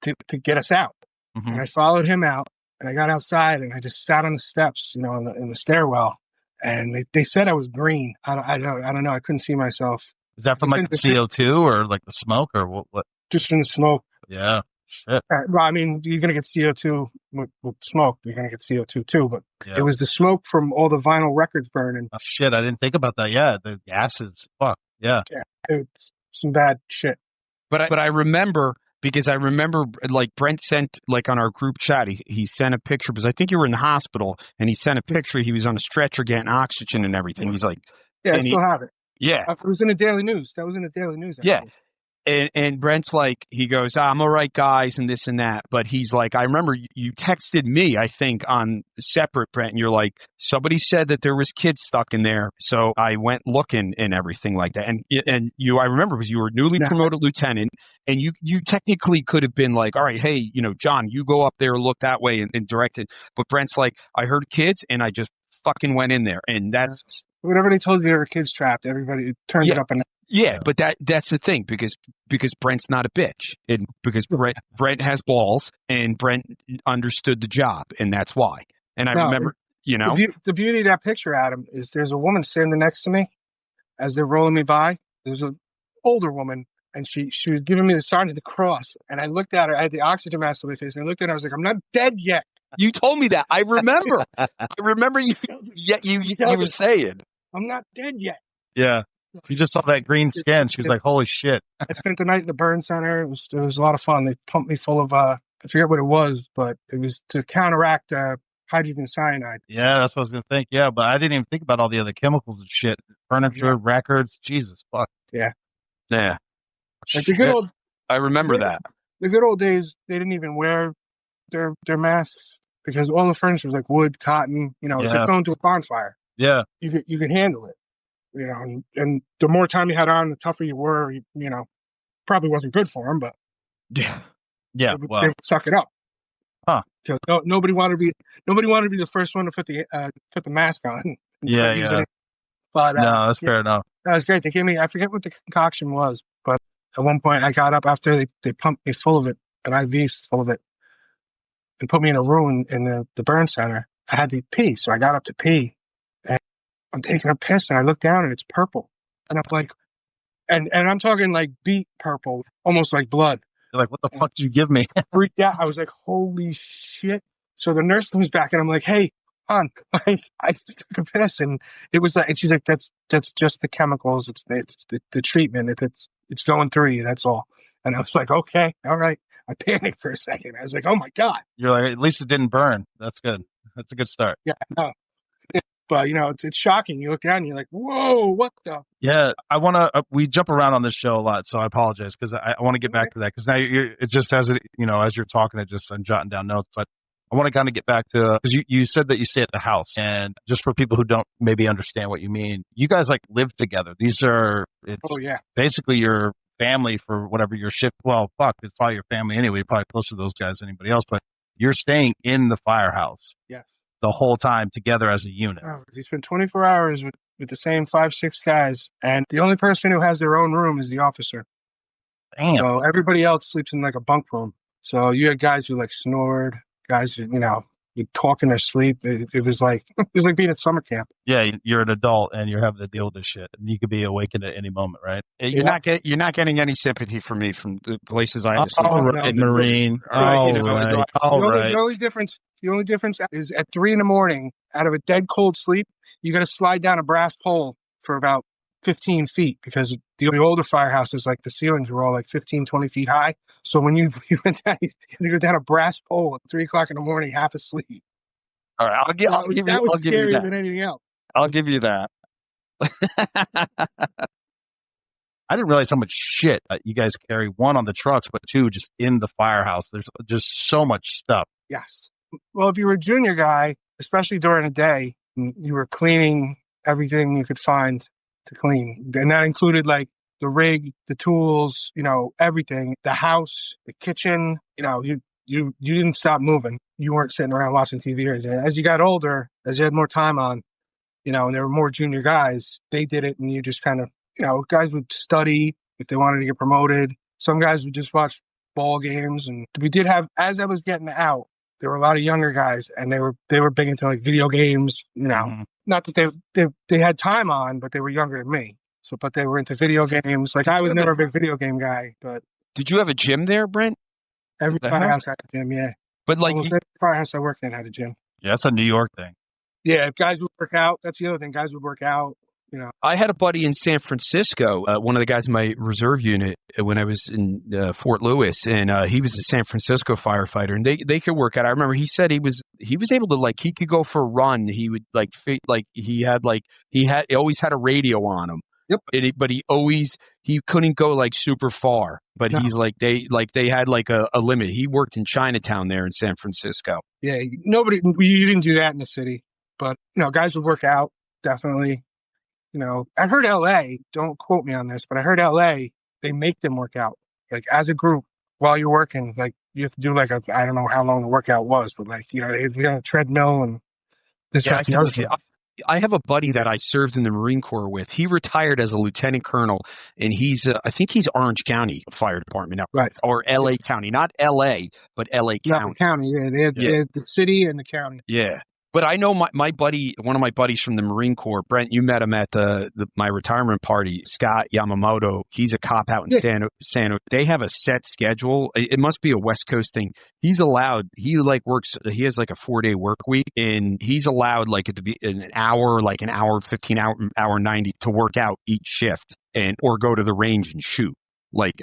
Speaker 2: to get us out. And I followed him out, and I got outside and I just sat on the steps, in the stairwell. And they said I was green. I don't know. I couldn't see myself.
Speaker 1: Is that from like the CO2 or like the smoke or what?
Speaker 2: Just from the smoke.
Speaker 1: Yeah. Shit.
Speaker 2: Well, I mean, you're going to get CO2 with smoke. You're going to get CO2 too, but it was the smoke from all the vinyl records burning.
Speaker 1: Oh, shit. I didn't think about that. Yeah. The gases. Fuck. Yeah.
Speaker 2: It's some bad shit.
Speaker 3: But I remember, because I remember like Brent sent like on our group chat, he sent a picture because I think you were in the hospital, and he sent a picture. He was on a stretcher getting oxygen and everything. He's like,
Speaker 2: I still have it.
Speaker 3: Yeah.
Speaker 2: It was in the Daily News. That was in the Daily News. Actually.
Speaker 3: Yeah. And Brent's like, he goes, I'm all right, guys, and this and that. But he's like, I remember you texted me, I think, on separate, Brent, and you're like, somebody said that there was kids stuck in there. So I went looking and everything like that. And I remember because you were newly promoted lieutenant, and you technically could have been like, all right, hey, John, you go up there, look that way and direct it. But Brent's like, I heard kids and I just fucking went in there. And that's
Speaker 2: whatever they told you, there were kids trapped. Everybody turned it up and
Speaker 3: yeah, but that's the thing, because Brent's not a bitch, and because Brent has balls, and Brent understood the job, and that's why. And I remember,
Speaker 2: the beauty of that picture, Adam, is there's a woman standing next to me as they're rolling me by. There's an older woman, and she was giving me the sign of the cross, and I looked at her. I had the oxygen mask on my face, and I looked at her. I was like, I'm not dead yet.
Speaker 3: You told me that. I remember. I remember you were saying,
Speaker 2: I'm not dead yet.
Speaker 1: Yeah. You just saw that green skin. She was like, holy shit.
Speaker 2: I spent the night in the burn center. It was a lot of fun. They pumped me full of, I forget what it was, but it was to counteract hydrogen cyanide.
Speaker 1: Yeah, that's what I was going to think. Yeah, but I didn't even think about all the other chemicals and shit. Furniture, records. Jesus, fuck.
Speaker 2: Yeah.
Speaker 3: Yeah.
Speaker 2: Like the good old,
Speaker 3: I remember that.
Speaker 2: The good old days, they didn't even wear their masks because all the furniture was like wood, cotton. It's like going to a bonfire.
Speaker 1: Yeah.
Speaker 2: You can handle it. And the more time you had on, the tougher you were. Probably wasn't good for them, but
Speaker 3: yeah,
Speaker 2: they would suck it up.
Speaker 1: Huh?
Speaker 2: So nobody wanted to be the first one to put the mask on.
Speaker 1: Yeah.
Speaker 2: It. But
Speaker 1: no, that's fair enough.
Speaker 2: That was great. They gave me, I forget what the concoction was, but at one point I got up after they pumped me full of it, an IV full of it, and put me in a room in the burn center. I had to pee, so I got up to pee. I'm taking a piss and I look down and it's purple. And I'm like, and I'm talking like beet purple, almost like blood.
Speaker 1: You're like, what the fuck did you give me?
Speaker 2: Freaked out. I was like, holy shit. So the nurse comes back and I'm like, hey, hon, I took a piss. And it was like, and she's like, that's just the chemicals. It's the treatment. It's going through you. That's all. And I was like, okay, all right. I panicked for a second. I was like, oh my God.
Speaker 1: You're like, at least it didn't burn. That's good. That's a good start.
Speaker 2: Yeah, no. But, it's shocking. You look down and you're like, whoa, what the?
Speaker 1: Yeah, I want to. We jump around on this show a lot, so I apologize because I want to get back to that because now it just as as you're talking, I'm jotting down notes, but I want to kind of get back to because you said that you stay at the house, and just for people who don't maybe understand what you mean, you guys like live together. It's
Speaker 2: Oh, yeah.
Speaker 1: basically your family for whatever your shift. Well, fuck, it's probably your family anyway. You're probably closer to those guys than anybody else, but you're staying in the firehouse
Speaker 2: Yes.
Speaker 1: the whole time together as a unit.
Speaker 2: Oh, you spend 24 hours with the same 5-6 guys, and the only person who has their own room is the officer.
Speaker 1: Damn.
Speaker 2: So everybody else sleeps in like a bunk room. So you had guys who like snored, guys who, would talk in their sleep. It was like being at summer camp.
Speaker 1: Yeah, you're an adult and you're having to deal with this shit, and you could be awakened at any moment, right?
Speaker 3: You're not getting any sympathy from me from the places I have to
Speaker 1: All
Speaker 3: sleep.
Speaker 1: right, Marine. All right.
Speaker 2: The only difference is at 3 a.m, out of a dead cold sleep, you got to slide down a brass pole for about 15 feet because the older firehouses, like the ceilings were all like 15, 20 feet high. So when you went down, you go down a brass pole at 3 o'clock in the morning, half asleep.
Speaker 3: All right, I'll give you
Speaker 2: scarier
Speaker 3: that.
Speaker 2: than anything else.
Speaker 3: I'll give you that.
Speaker 1: I didn't realize how much shit you guys carry, one on the trucks, but two, just in the firehouse. There's just so much stuff.
Speaker 2: Yes. Well, if you were a junior guy, especially during the day, you were cleaning everything you could find to clean. And that included like the rig, the tools, everything, the house, the kitchen, you didn't stop moving. You weren't sitting around watching TV or anything. As you got older, as you had more time on, and there were more junior guys, they did it and you just kind of, guys would study if they wanted to get promoted. Some guys would just watch ball games. And we did have, as I was getting out, there were a lot of younger guys and they were big into like video games,
Speaker 1: Mm-hmm.
Speaker 2: Not that they had time on, but they were younger than me. So, but they were into video games. Like I was never a big video game guy, but.
Speaker 3: Did you have a gym there, Brent?
Speaker 2: Every firehouse had a gym, yeah.
Speaker 3: But like
Speaker 2: every firehouse I worked in had a gym.
Speaker 1: Yeah, that's a New York thing.
Speaker 2: Yeah, if guys would work out. That's the other thing. Guys would work out.
Speaker 3: I had a buddy in San Francisco, one of the guys in my reserve unit when I was in Fort Lewis, and he was a San Francisco firefighter, and they could work out. I remember he said he was able to he could go for a run. He would he always had a radio on him.
Speaker 2: Yep.
Speaker 3: But he couldn't go super far. But no. He's they had a limit. He worked in Chinatown there in San Francisco.
Speaker 2: Yeah, you didn't do that in the city, but guys would work out definitely. I heard LA, don't quote me on this, but I heard LA, they make them work out. Like as a group while you're working, you have to do I don't know how long the workout was, but they got a treadmill and this.
Speaker 3: Yeah, I have a buddy that I served in the Marine Corps with. He retired as a lieutenant colonel, and I think he's Orange County Fire Department now,
Speaker 2: right?
Speaker 3: Or LA County, not LA, but LA County.
Speaker 2: County, yeah, they had the city and the county.
Speaker 3: Yeah. But I know my buddy, one of my buddies from the Marine Corps, Brent, you met him at my retirement party, Scott Yamamoto. He's a cop out in San. They have a set schedule. It must be a West Coast thing. He's allowed, he works, he has a 4-day work week, and he's allowed it to be an hour, 15 hour 90 to work out each shift or go to the range and shoot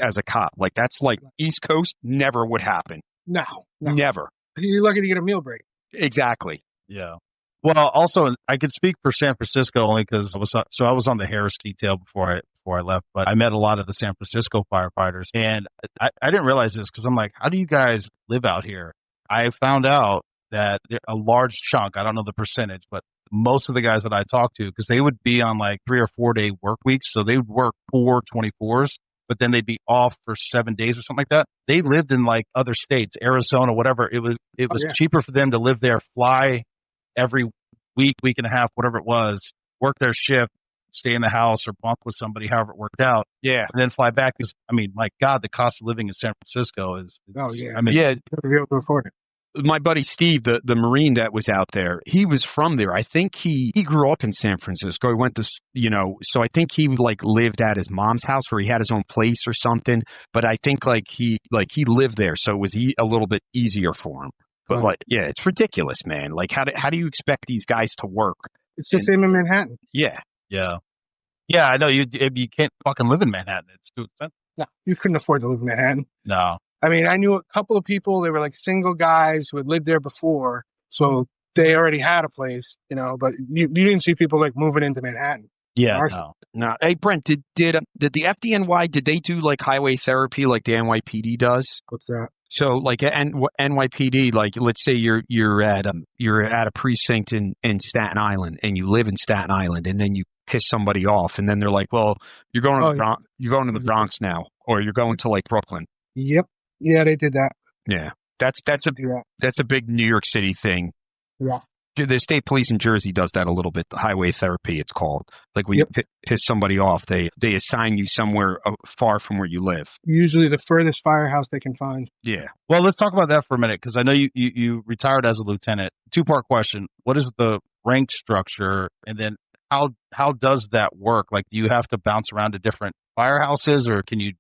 Speaker 3: as a cop. That's East Coast never would happen.
Speaker 2: No.
Speaker 3: Never.
Speaker 2: You're lucky to get a meal break.
Speaker 3: Exactly.
Speaker 1: Yeah. Well, also, I could speak for San Francisco only because I was on the Harris detail before I left, but I met a lot of the San Francisco firefighters, and I didn't realize this because I'm like, how do you guys live out here? I found out that a large chunk, I don't know the percentage, but most of the guys that I talked to, because they would be on 3 or 4 day work weeks, so they would work 4 24s, but then they'd be off for 7 days or something like that. They lived in other states, Arizona, whatever. It was cheaper for them to live there, fly every week and a half, whatever it was, work their shift, stay in the house or bunk with somebody, however it worked out.
Speaker 3: Yeah.
Speaker 1: And then fly back. Because, my God, the cost of living in San Francisco is
Speaker 2: yeah.
Speaker 1: You
Speaker 2: have to be able to afford it.
Speaker 3: My buddy Steve, the Marine that was out there, he was from there. I think he grew up in San Francisco. He went to, so I think he lived at his mom's house where he had his own place or something. But I think he lived there. So it was a little bit easier for him. But yeah, it's ridiculous, man. How do you expect these guys to work?
Speaker 2: It's the same in Manhattan.
Speaker 3: Yeah.
Speaker 1: Yeah. Yeah, I know you can't fucking live in Manhattan. It's too expensive.
Speaker 2: No, you couldn't afford to live in Manhattan.
Speaker 1: No.
Speaker 2: I knew a couple of people, they were single guys who had lived there before. So they already had a place, but you didn't see people like moving into Manhattan.
Speaker 1: Yeah,
Speaker 2: Our-
Speaker 1: no.
Speaker 3: No. Hey, Brent, did the FDNY, did they do like highway therapy like the NYPD does?
Speaker 2: What's that?
Speaker 3: So like NYPD, like let's say you're at a precinct in Staten Island and you live in Staten Island and then you piss somebody off and then they're like, well, you're going to the Bronx now, or you're going to like Brooklyn.
Speaker 2: Yep. Yeah, they did that.
Speaker 3: Yeah, that's
Speaker 2: Yeah.
Speaker 3: a big New York City thing.
Speaker 2: Yeah.
Speaker 3: The state police in Jersey does that a little bit. The highway therapy, it's called. Like when
Speaker 2: Yep.
Speaker 3: you piss somebody off, they assign you somewhere far from where you live.
Speaker 2: Usually the furthest firehouse they can find.
Speaker 3: Yeah.
Speaker 1: Well, let's talk about that for a minute, because I know you retired as a lieutenant. Two-part question. What is the rank structure? And then how does that work? Like, do you have to bounce around to different firehouses, or can you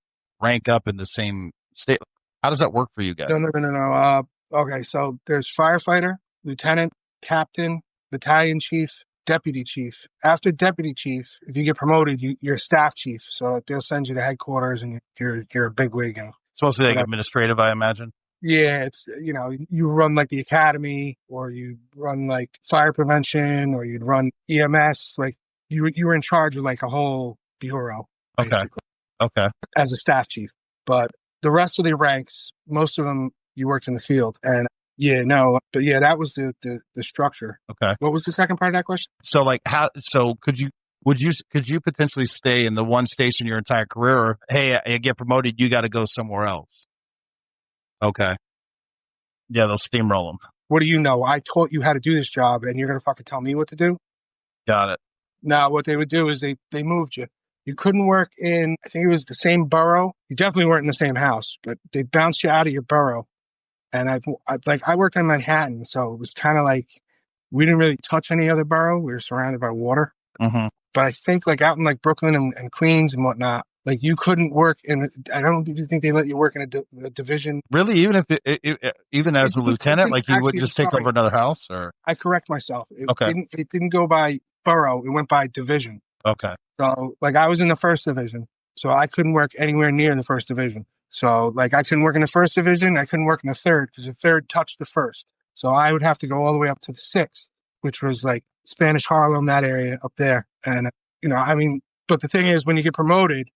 Speaker 1: rank up in the same state? How does that work for you guys?
Speaker 2: No. Okay, so there's firefighter, lieutenant, captain, battalion chief, deputy chief. After deputy chief, if you get promoted, you're staff chief. So they'll send you to headquarters, and you're a bigwig. And
Speaker 1: It's supposed to be like administrative, I imagine.
Speaker 2: yeah, it's you run like the academy, or you run like fire prevention, or you'd run EMS. Like you were in charge of like a whole bureau.
Speaker 1: Okay. Okay.
Speaker 2: As a staff chief, but the rest of the ranks, most of them, you worked in the field. And that was the structure.
Speaker 1: Okay.
Speaker 2: What was the second part of that question?
Speaker 1: So like could you potentially stay in the one station your entire career, or hey, I get promoted, you got to go somewhere else? Okay. Yeah, they'll steamroll them.
Speaker 2: What do you know? I taught you how to do this job, and you're going to fucking tell me what to do?
Speaker 1: Got it.
Speaker 2: Now, what they would do is they moved you. You couldn't work in, I think it was the same borough. You definitely weren't in the same house, but they bounced you out of your borough. And I worked in Manhattan, so it was kind of like we didn't really touch any other borough. We were surrounded by water.
Speaker 1: Mm-hmm.
Speaker 2: But I think like out in like Brooklyn and Queens and whatnot, like you couldn't work in. I don't think they let you work in a division.
Speaker 1: Really, even if even as a lieutenant, like you would just take over another house, or
Speaker 2: I correct myself.
Speaker 1: Okay.
Speaker 2: It didn't go by borough. It went by division.
Speaker 1: okay,
Speaker 2: So like I was in the first division, so I couldn't work anywhere near the first division. So like I couldn't work in the first division. I couldn't work in the third because the third touched the first. So I would have to go all the way up to the sixth, which was like Spanish Harlem, that area up there. And but the thing is, when you get promoted,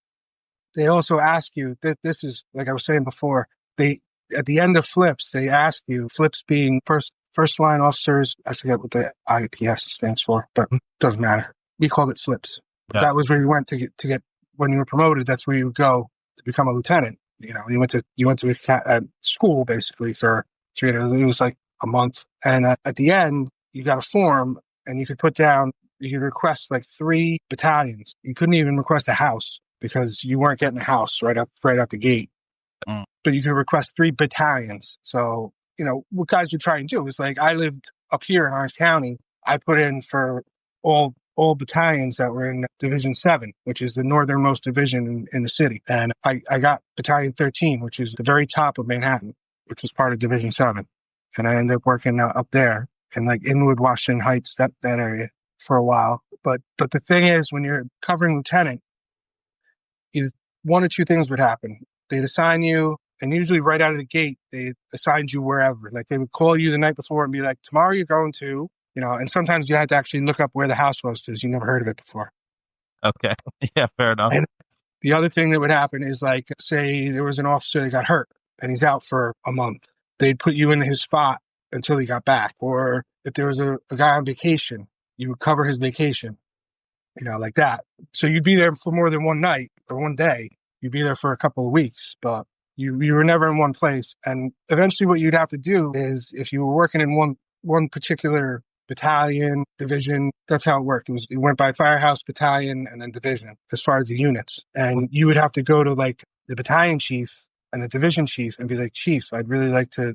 Speaker 2: they also ask you that this is like I was saying before. They at the end of flips, they ask you, flips being first line officers. I forget what the IPS stands for, but it doesn't matter. We called it flips.
Speaker 1: Yeah.
Speaker 2: That was where you went to get when you were promoted. That's where you would go to become a lieutenant. You went to a school basically for it was like a month, and at the end you got a form, and you could request like 3 battalions. You couldn't even request a house because you weren't getting a house right out the gate.
Speaker 1: Mm.
Speaker 2: But you could request 3 battalions. So what guys would try and do is like I lived up here in Orange County. I put in for all battalions that were in Division 7, which is the northernmost division in the city. And I got Battalion 13, which is the very top of Manhattan, which was part of Division 7. And I ended up working up there in like Inwood, Washington Heights, that area for a while. But the thing is, when you're covering lieutenant, either one or two things would happen. They'd assign you, and usually right out of the gate, they assigned you wherever. Like they would call you the night before and be like, tomorrow you're going to, and sometimes you had to actually look up where the house was because you never heard of it before.
Speaker 1: okay, yeah, fair enough.
Speaker 2: And the other thing that would happen is like, say there was an officer that got hurt and he's out for a month. They'd put you in his spot until he got back. Or if there was a guy on vacation, you would cover his vacation, like that. So you'd be there for more than one night or one day. You'd be there for a couple of weeks, but you were never in one place. And eventually what you'd have to do is if you were working in one particular battalion, division, that's how it worked. It went by firehouse, battalion, and then division as far as the units. And you would have to go to like the battalion chief and the division chief and be like, Chief, I'd really like to,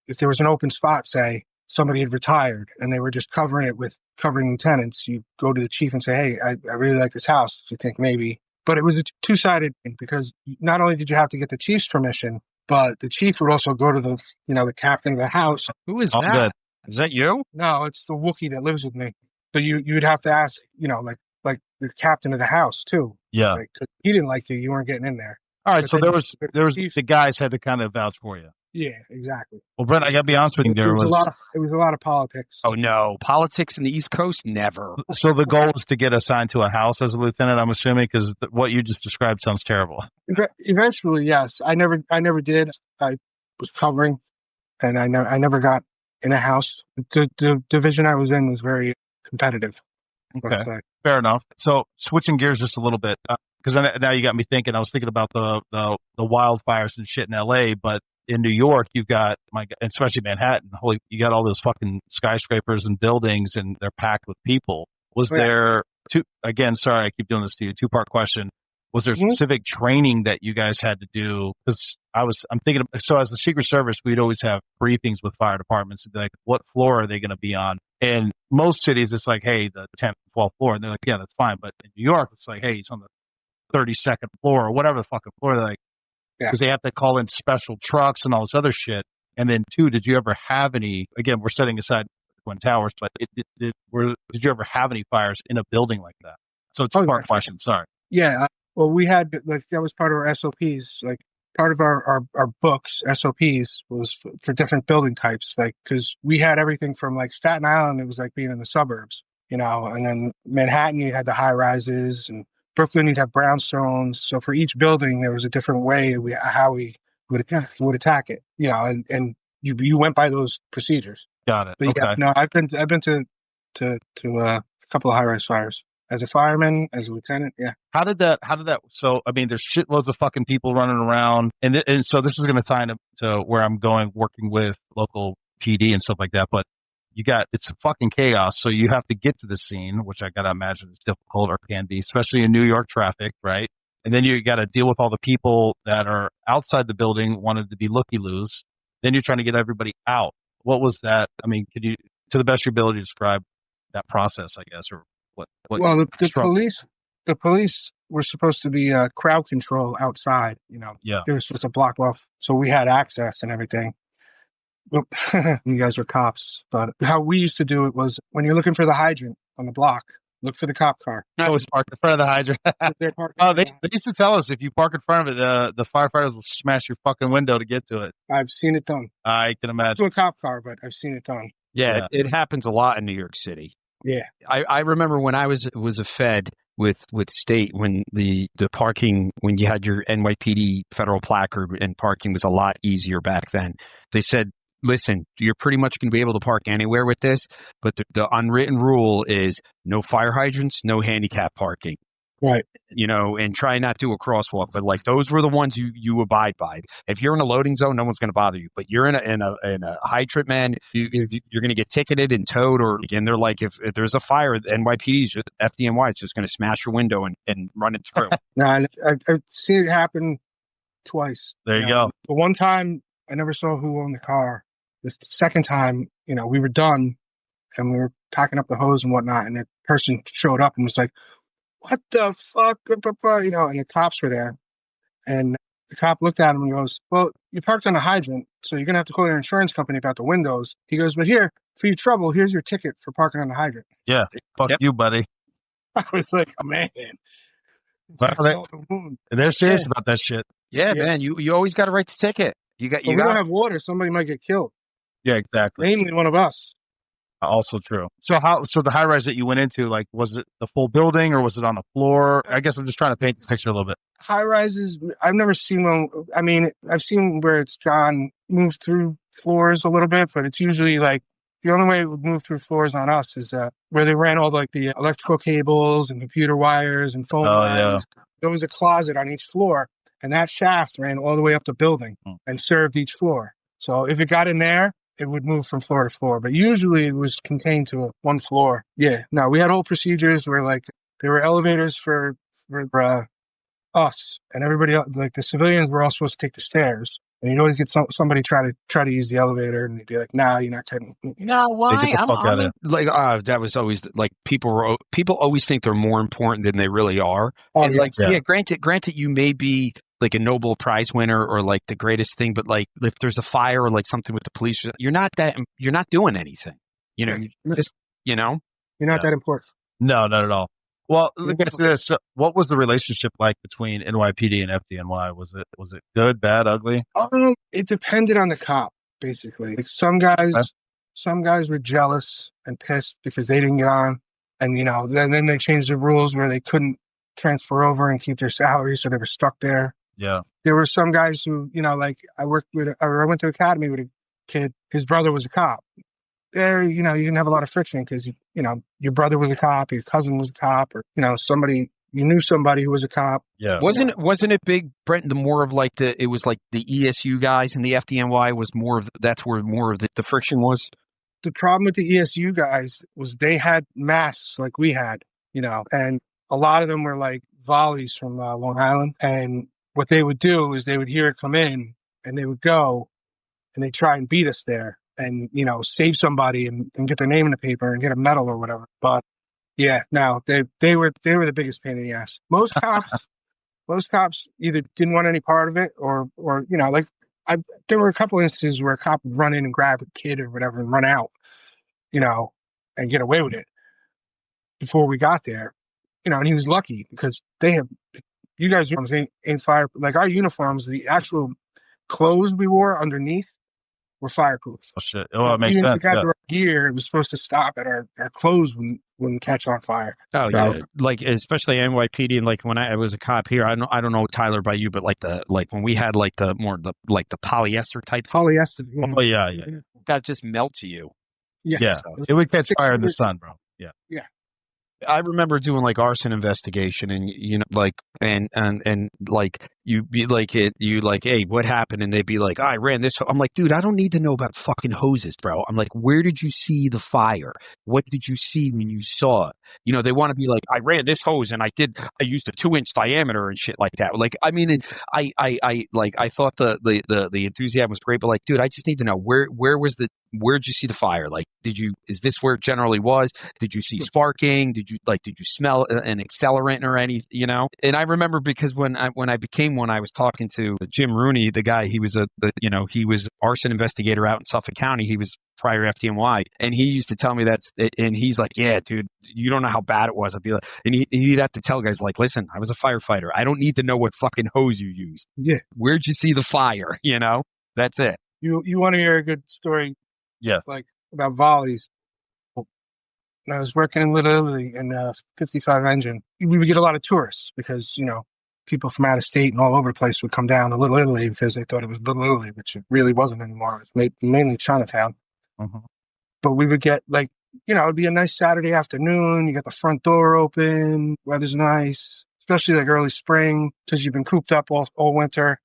Speaker 2: if there was an open spot, say somebody had retired and they were just covering lieutenants, you go to the chief and say, hey, I really like this house. Do you think maybe? But it was a two-sided thing because not only did you have to get the chief's permission, but the chief would also go to the captain of the house.
Speaker 3: Who is
Speaker 1: Oh,
Speaker 3: that?
Speaker 1: good.
Speaker 3: Is that you?
Speaker 2: No, it's the Wookiee that lives with me. But you'd have to ask, like the captain of the house too.
Speaker 1: Yeah.
Speaker 2: Like, 'cause he didn't like you weren't getting in there.
Speaker 1: All right.
Speaker 2: But
Speaker 1: So
Speaker 2: then
Speaker 1: there was the guys had to kind of vouch for you.
Speaker 2: Yeah, exactly.
Speaker 1: Well, Brent, I got to be honest with you.
Speaker 2: It was a lot of politics.
Speaker 3: Oh no, politics in the East Coast, never.
Speaker 1: So the goal is to get assigned to a house as a lieutenant, I'm assuming, because what you just described sounds terrible.
Speaker 2: Eventually, yes. I never did. I was covering, and I never got in a house. The division I was in was very competitive.
Speaker 1: Okay, fair enough. So switching gears just a little bit, because now you got me thinking. I was thinking about the wildfires and shit in LA, but in New York, you've got especially Manhattan. You got all those fucking skyscrapers and buildings, and they're packed with people. Was there again? Sorry, I keep doing this to you. 2-part question. Was there specific training that you guys had to do? Because I'm thinking. So as the Secret Service, we'd always have briefings with fire departments. Like, what floor are they going to be on? And most cities, it's like, hey, the 10th, 12th floor, and they're like, yeah, that's fine. But in New York, it's like, hey, it's on the 32nd floor or whatever the fucking floor. They're like, because they have to call in special trucks and all this other shit. And then 2, did you ever have any? Again, we're setting aside Twin Towers, but did you ever have any fires in a building like that? So 2-part question. Sorry.
Speaker 2: Yeah. Well, we had that was part of our SOPs. Like part of our books SOPs was for different building types. Like because we had everything from like Staten Island, it was like being in the suburbs, and then Manhattan you had the high rises, and Brooklyn you'd have brownstones. So for each building there was a different way how we would attack it. And you went by those procedures.
Speaker 1: Got it.
Speaker 2: But
Speaker 1: okay.
Speaker 2: yeah, no, I've been to a couple of high rise fires. As a fireman, as a lieutenant, yeah.
Speaker 1: How did that? So, I mean, there's shitloads of fucking people running around, and so this is going to tie into where I'm going, working with local PD and stuff like that. But it's fucking chaos. So you have to get to the scene, which I gotta imagine is difficult or can be, especially in New York traffic, right? And then you got to deal with all the people that are outside the building, wanted to be looky-loos. Then you're trying to get everybody out. What was that? I mean, could you, to the best of your ability, describe that process, I guess, or what?
Speaker 2: Well, the police were supposed to be crowd control outside.
Speaker 1: Yeah.
Speaker 2: They were supposed to block off, so we had access and everything. You guys were cops, but how we used to do it was when you're looking for the hydrant on the block, look for the cop car.
Speaker 1: Always park in front of the hydrant. They used to tell us if you park in front of it, the firefighters will smash your fucking window to get to it.
Speaker 2: I've seen it done.
Speaker 1: I can imagine.
Speaker 2: To a cop car, but I've seen it done.
Speaker 3: Yeah, it happens a lot in New York City.
Speaker 2: Yeah.
Speaker 3: I remember when I was a Fed with state, when the parking, when you had your NYPD federal placard and parking was a lot easier back then. They said, listen, you're pretty much going to be able to park anywhere with this, but the unwritten rule is no fire hydrants, no handicap parking.
Speaker 2: Right.
Speaker 3: And try not to do a crosswalk, but like those were the ones you abide by. If you're in a loading zone, no one's going to bother you. But you're in a hydrant, man, you're going to get ticketed and towed. Or again, they're like, if there's a fire, NYPD, FDNY, it's just going to smash your window and run it through.
Speaker 2: No, I've seen it happen twice.
Speaker 1: There you go.
Speaker 2: But one time, I never saw who owned the car. This second time, we were done, and we were packing up the hose and whatnot, and the person showed up and was like, what the fuck? And the cops were there. And the cop looked at him and goes, well, you parked on a hydrant, so you're going to have to call your insurance company about the windows. He goes, but here, for your trouble, here's your ticket for parking on the hydrant.
Speaker 1: Yeah. Fuck you, buddy.
Speaker 2: I was like, oh, man.
Speaker 1: Well, they're serious about that shit.
Speaker 3: Yeah, man. You always got to write the ticket. You
Speaker 2: don't have water, somebody might get killed.
Speaker 1: Yeah, exactly.
Speaker 2: Namely one of us.
Speaker 1: Also true. So the high rise that you went into, like, was it the full building or was it on the floor? I guess I'm just trying to paint the picture a little bit.
Speaker 2: High rises, I've never seen one. I mean, I've seen where it's moved through floors a little bit, but it's usually like the only way it would move through floors on us is where they ran all like the electrical cables and computer wires and phone lines. Yeah. There was a closet on each floor, and that shaft ran all the way up the building and served each floor. So if it got in there, it would move from floor to floor, but usually it was contained to one floor. Yeah. No, we had whole procedures where like there were elevators for us, and everybody else, like the civilians were all supposed to take the stairs. And you'd always get somebody try to use the elevator, and they'd be like, "Nah, you're not kidding."
Speaker 3: No, why? That was always like people always think they're more important than they really are.
Speaker 2: Oh,
Speaker 3: and granted, you may be like a Nobel Prize winner or like the greatest thing, but like if there's a fire or like something with the police, you're not doing anything. You're not that important.
Speaker 1: No, not at all. Well, look at this. So what was the relationship like between NYPD and FDNY? Was it good, bad, ugly?
Speaker 2: It depended on the cop, basically. Like some guys were jealous and pissed because they didn't get on, and then they changed the rules where they couldn't transfer over and keep their salary, so they were stuck there.
Speaker 1: Yeah.
Speaker 2: There were some guys who, like I went to academy with a kid. His brother was a cop. There, you didn't have a lot of friction because your brother was a cop, your cousin was a cop, or you knew somebody who was a cop.
Speaker 1: Yeah.
Speaker 3: Wasn't it big, Brent? The more of like it was like the ESU guys and the FDNY was more of that's where more of the friction was.
Speaker 2: The problem with the ESU guys was they had masks like we had, and a lot of them were like volleys from Long Island. And what they would do is they would hear it come in and they would go and they try and beat us there and, save somebody and get their name in the paper and get a medal or whatever. But yeah, no, they were the biggest pain in the ass. Most cops either didn't want any part of it or there were a couple instances where a cop would run in and grab a kid or whatever and run out, and get away with it before we got there, and he was lucky because you guys ain't fire, like our uniforms, the actual clothes we wore underneath were fireproof.
Speaker 1: Oh shit! Oh, it makes sense.
Speaker 2: If we got the right gear, it was supposed to stop at our clothes wouldn't catch on fire.
Speaker 3: Oh yeah, like especially NYPD and like when I was a cop here, I don't know Tyler by you, but like when we had like the polyester type.
Speaker 2: Polyester.
Speaker 1: Oh yeah.
Speaker 3: That just melt to you.
Speaker 2: Yeah.
Speaker 1: It would catch fire in the sun, bro. Yeah.
Speaker 2: Yeah.
Speaker 3: I remember doing like arson investigation and and like you'd be like hey, what happened? And they'd be like, I ran this. I'm like, dude, I don't need to know about fucking hoses, bro. I'm like, where did you see the fire? What did you see when you saw it? They want to be like, I ran this hose and I used a 2-inch diameter and shit like that. Like, I mean, I thought the enthusiasm was great, but like, dude, I just need to know where'd you see the fire? Like, is this where it generally was? Did you see sparking? Did you smell an accelerant or any, And I remember because when I became one, I was talking to Jim Rooney, the guy, he was he was arson investigator out in Suffolk County. He was prior FDNY. And he used to tell me and he's like, yeah, dude, you don't know how bad it was. I'd be like, and he'd have to tell guys like, listen, I was a firefighter. I don't need to know what fucking hose you used.
Speaker 2: Yeah.
Speaker 3: Where'd you see the fire? That's it.
Speaker 2: You want to hear a good story?
Speaker 1: Yes.
Speaker 2: Like about volleys. When I was working in Little Italy in 55 engine, we would get a lot of tourists because, people from out of state and all over the place would come down to Little Italy because they thought it was Little Italy, which it really wasn't anymore. It was mainly Chinatown.
Speaker 1: Mm-hmm.
Speaker 2: But we would get it'd be a nice Saturday afternoon. You got the front door open, weather's nice, especially like early spring because you've been cooped up all winter.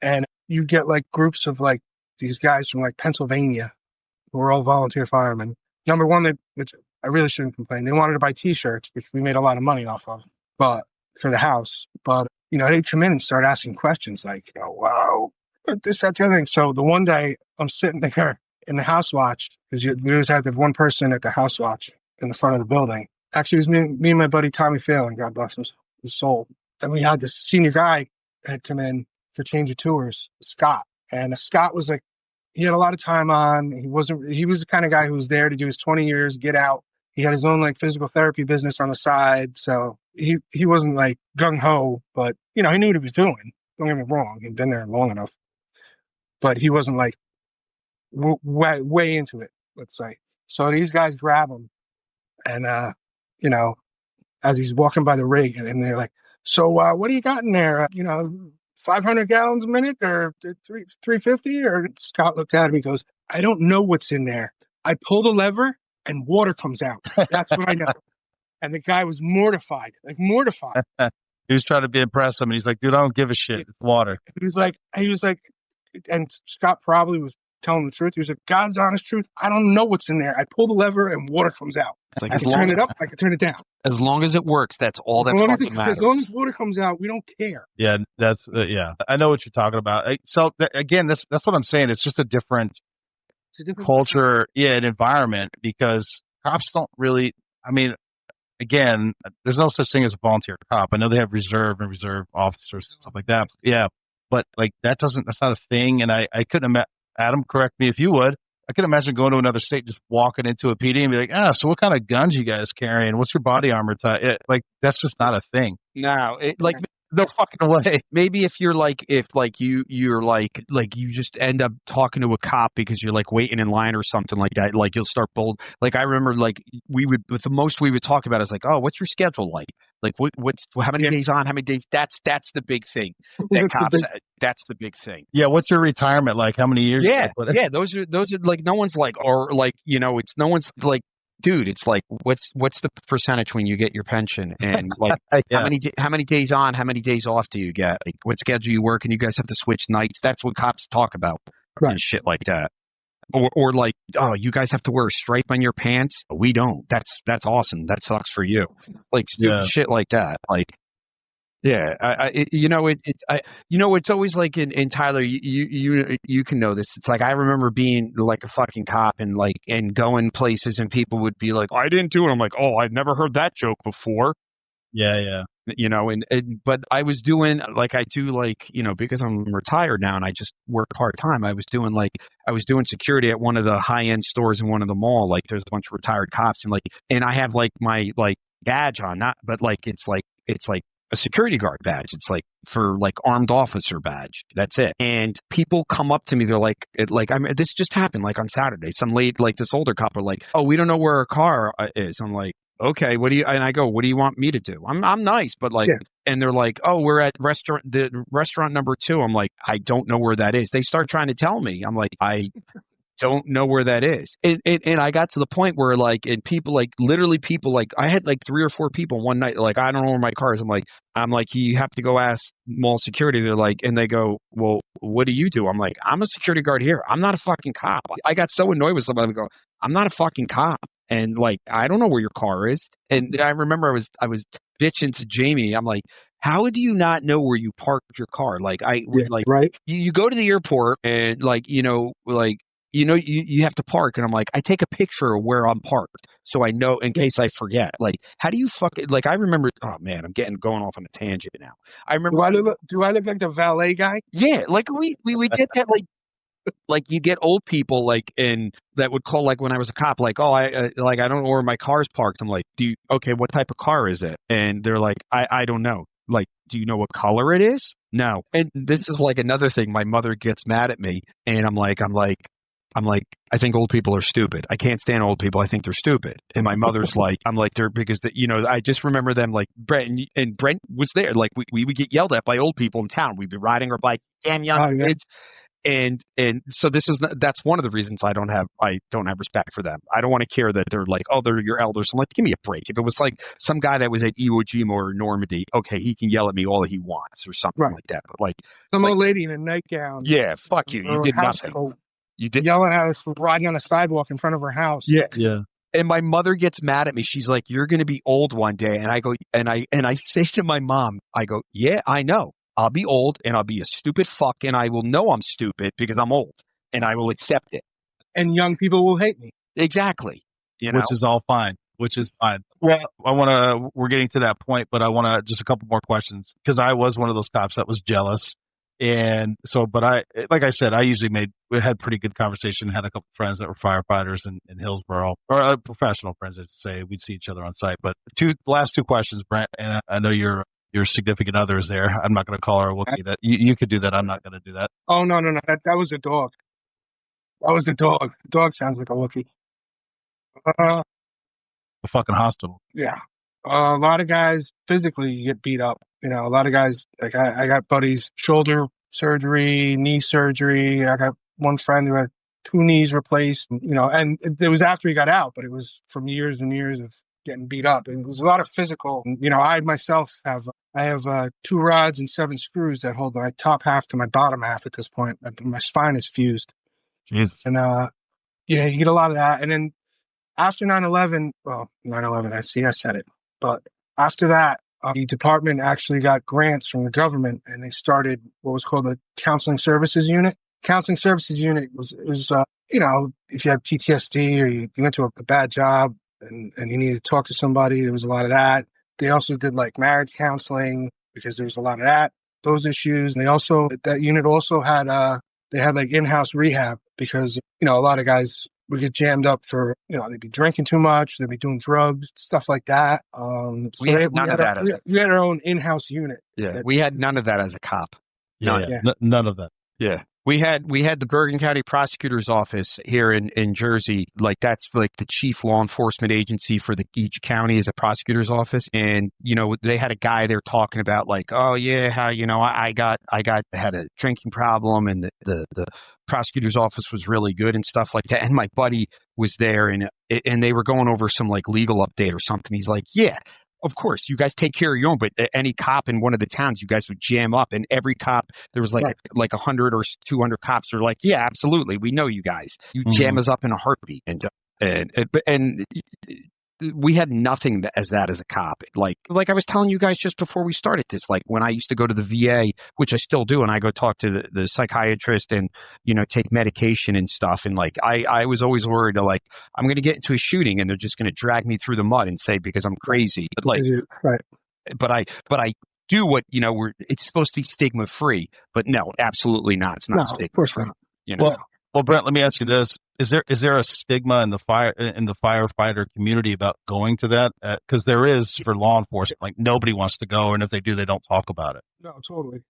Speaker 2: And you get like groups of like these guys from like Pennsylvania who were all volunteer firemen. Number one, which I really shouldn't complain, they wanted to buy T-shirts, which we made a lot of money off of, but for the house. But, they'd come in and start asking questions like, wow, this, that, the other thing. So the one day I'm sitting there in the house watch, because we always had to have one person at the house watch in the front of the building. Actually, it was me and my buddy Tommy Phelan, God bless his soul. And we had this senior guy had come in for change of tours, Scott. And Scott was like, he had a lot of time on. He was the kind of guy who was there to do his 20 years, get out. He had his own like physical therapy business on the side. So he wasn't like gung ho, but he knew what he was doing. Don't get me wrong. He'd been there long enough, but he wasn't like way into it, let's say. So these guys grab him and, as he's walking by the rig and they're like, so, what do you got in there? 500 gallons a minute or 350? Or Scott looked at him. He goes, I don't know what's in there. I pull the lever and water comes out. That's what I know. And the guy was mortified.
Speaker 1: He was trying to be impressive, and he's like, dude, I don't give a shit. It's water.
Speaker 2: He was like, and Scott probably was telling the truth. He was like, God's honest truth. I don't know what's in there. I pull the lever and water comes out.
Speaker 3: Like,
Speaker 2: I can turn it up. I can turn it down.
Speaker 3: As long as it works, that's all that fucking matters.
Speaker 2: As long as water comes out, we don't care.
Speaker 1: Yeah, that's I know what you're talking about. So again, that's what I'm saying. It's just a different culture, and environment, because cops don't really. I mean, again, there's no such thing as a volunteer cop. I know they have reserve officers and stuff like that. Yeah, but like that's not a thing. And I couldn't imagine. Adam, correct me if you would. I can imagine going to another state, just walking into a PD and be like, so what kind of guns you guys carrying? What's your body armor type? Like, that's just not a thing.
Speaker 3: No,
Speaker 1: No fucking way.
Speaker 3: maybe if you're like, you're like you just end up talking to a cop because you're like waiting in line or something like that. Like you'll start bold. Like I remember, like but the most we would talk about is like, oh, what's your schedule like? Like what's how many days on, how many days? That's the big thing. That's the big thing.
Speaker 1: Yeah, what's your retirement like? How many years?
Speaker 3: Yeah, those are like no one's like, or like, it's no one's like, dude, it's like what's the percentage when you get your pension, and like how many days on, how many days off do you get? Like what schedule you work, and you guys have to switch nights. That's what cops talk about, and shit like that. Or like, oh, you guys have to wear a stripe on your pants. We don't. That's awesome. That sucks for you. Like stupid shit like that. Like. Yeah, it's always like in Tyler, you can know this. It's like I remember being like a fucking cop and going places, and people would be like, "I didn't do it." I'm like, "Oh, I'd never heard that joke before."
Speaker 1: Yeah.
Speaker 3: But I was doing like I do like because I'm retired now and I just work part time. I was doing security at one of the high end stores in one of the mall. Like there's a bunch of retired cops and I have like my like badge on, not but like it's like a security guard badge. It's like for like armed officer badge. That's it. And people come up to me. They're like, this just happened like on Saturday. Some late, like this older cop are like, oh, we don't know where our car is. I'm like, okay, and I go, what do you want me to do? I'm nice, but like, and they're like, oh, we're at the restaurant number 2. I'm like, I don't know where that is. They start trying to tell me. I'm like, I don't know where that is. And I got to the point where like, and people like, literally people like, I had like 3 or 4 people one night, like, I don't know where my car is. I'm like, you have to go ask mall security. They're like, and they go, well, what do you do? I'm like, I'm a security guard here. I'm not a fucking cop. I got so annoyed with somebody. I go, I'm not a fucking cop. And like, I don't know where your car is. And I remember I was bitching to Jamie. I'm like, how do you not know where you parked your car? Like you go to the airport and you have to park, and I'm like, I take a picture of where I'm parked so I know in case I forget. Like, how do you I remember, oh man, I'm going off on a tangent now. I remember.
Speaker 2: Do I look like the valet guy?
Speaker 3: Yeah, like we get that like you get old people like and that would call like when I was a cop, like, oh, I don't know where my car's parked. I'm like, okay, what type of car is it? And they're like, I don't know. Like, do you know what color it is? No. And this is like another thing. My mother gets mad at me, and I'm like, I think old people are stupid. I can't stand old people. I think they're stupid. And my mother's like, they're because I just remember them like Brent and Brent was there. Like we would get yelled at by old people in town. We'd be riding our bike, damn young kids. And so that's one of the reasons I don't have respect for them. I don't want to care that they're like, oh, they're your elders. I'm like, give me a break. If it was like some guy that was at Iwo Jima or Normandy, okay, he can yell at me all he wants or something like that. But like
Speaker 2: some old lady in a nightgown.
Speaker 3: Yeah, fuck you. You did nothing.
Speaker 2: You did yelling at us riding on a sidewalk in front of her house.
Speaker 3: Yeah. And my mother gets mad at me. She's like, "You're going to be old one day." And I go, and I say to my mom, I go, "Yeah, I know. I'll be old and I'll be a stupid fuck, and I will know I'm stupid because I'm old, and I will accept it.
Speaker 2: And young people will hate me."
Speaker 3: Exactly.
Speaker 1: Which is all fine. Which is fine. Well, we're getting to that point, but I want to just a couple more questions because I was one of those cops that was jealous. And so, but like I said, we had pretty good conversation, had a couple friends that were firefighters in Hillsborough, or professional friends, I'd say. We'd see each other on site. But last 2 questions, Brent, and I know your significant other is there. I'm not going to call her a Wookiee. That you could do that. I'm not going to do that.
Speaker 2: Oh, no. That was the dog. That was the dog. The dog sounds like a Wookiee.
Speaker 1: The fucking hospital.
Speaker 2: Yeah. A lot of guys physically get beat up. A lot of guys, like I got buddies, shoulder surgery, knee surgery. I got one friend who had 2 knees replaced, and it was after he got out, but it was from years and years of getting beat up. And it was a lot of physical. I myself have 2 rods and 7 screws that hold my top half to my bottom half at this point. My spine is fused.
Speaker 1: Jesus.
Speaker 2: And, you get a lot of that. And then after 9/11, 9/11, I said it. But after that, the department actually got grants from the government, and they started what was called the Counseling Services Unit. Counseling Services Unit was if you had PTSD or you went to a bad job and you needed to talk to somebody, there was a lot of that. They also did like marriage counseling because there was a lot of those issues. And that unit also had like in-house rehab. because, you know, a lot of guys would get jammed up for, you know, they'd be drinking too much, they'd be doing drugs, stuff like that.
Speaker 3: We had none of that
Speaker 2: we had our own in-house unit.
Speaker 3: Yeah, we had none of that as a cop.
Speaker 1: Yeah, none of that.
Speaker 3: Yeah. We had the Bergen County Prosecutor's Office here in Jersey. Like, that's like the chief law enforcement agency for each county is a prosecutor's office. And, you know, they had a guy there talking about like, oh yeah, how, you know, I had a drinking problem, and the prosecutor's office was really good and stuff like that. And my buddy was there, and they were going over some like legal update or something. He's like, yeah, of course, you guys take care of your own, but any cop in one of the towns, you guys would jam up, and every cop, there was like 100 or 200 cops were like, yeah, absolutely, we know you guys. You jam us up in a heartbeat, and we had nothing as a cop. Like I was telling you guys just before we started this, like when I used to go to the VA, which I still do, and I go talk to the psychiatrist and, you know, take medication and stuff. And like, I was always worried like, I'm going to get into a shooting and they're just going to drag me through the mud and say, because I'm crazy. But like, but I do what, you know, it's supposed to be stigma free, but no, absolutely not. It's not stigma.
Speaker 2: Of course not.
Speaker 3: You know?
Speaker 1: Well, Brent, let me ask you this: is there a stigma in the firefighter community about going to that? Because there is for law enforcement. Like, nobody wants to go, and if they do, they don't talk about it.
Speaker 2: No, totally.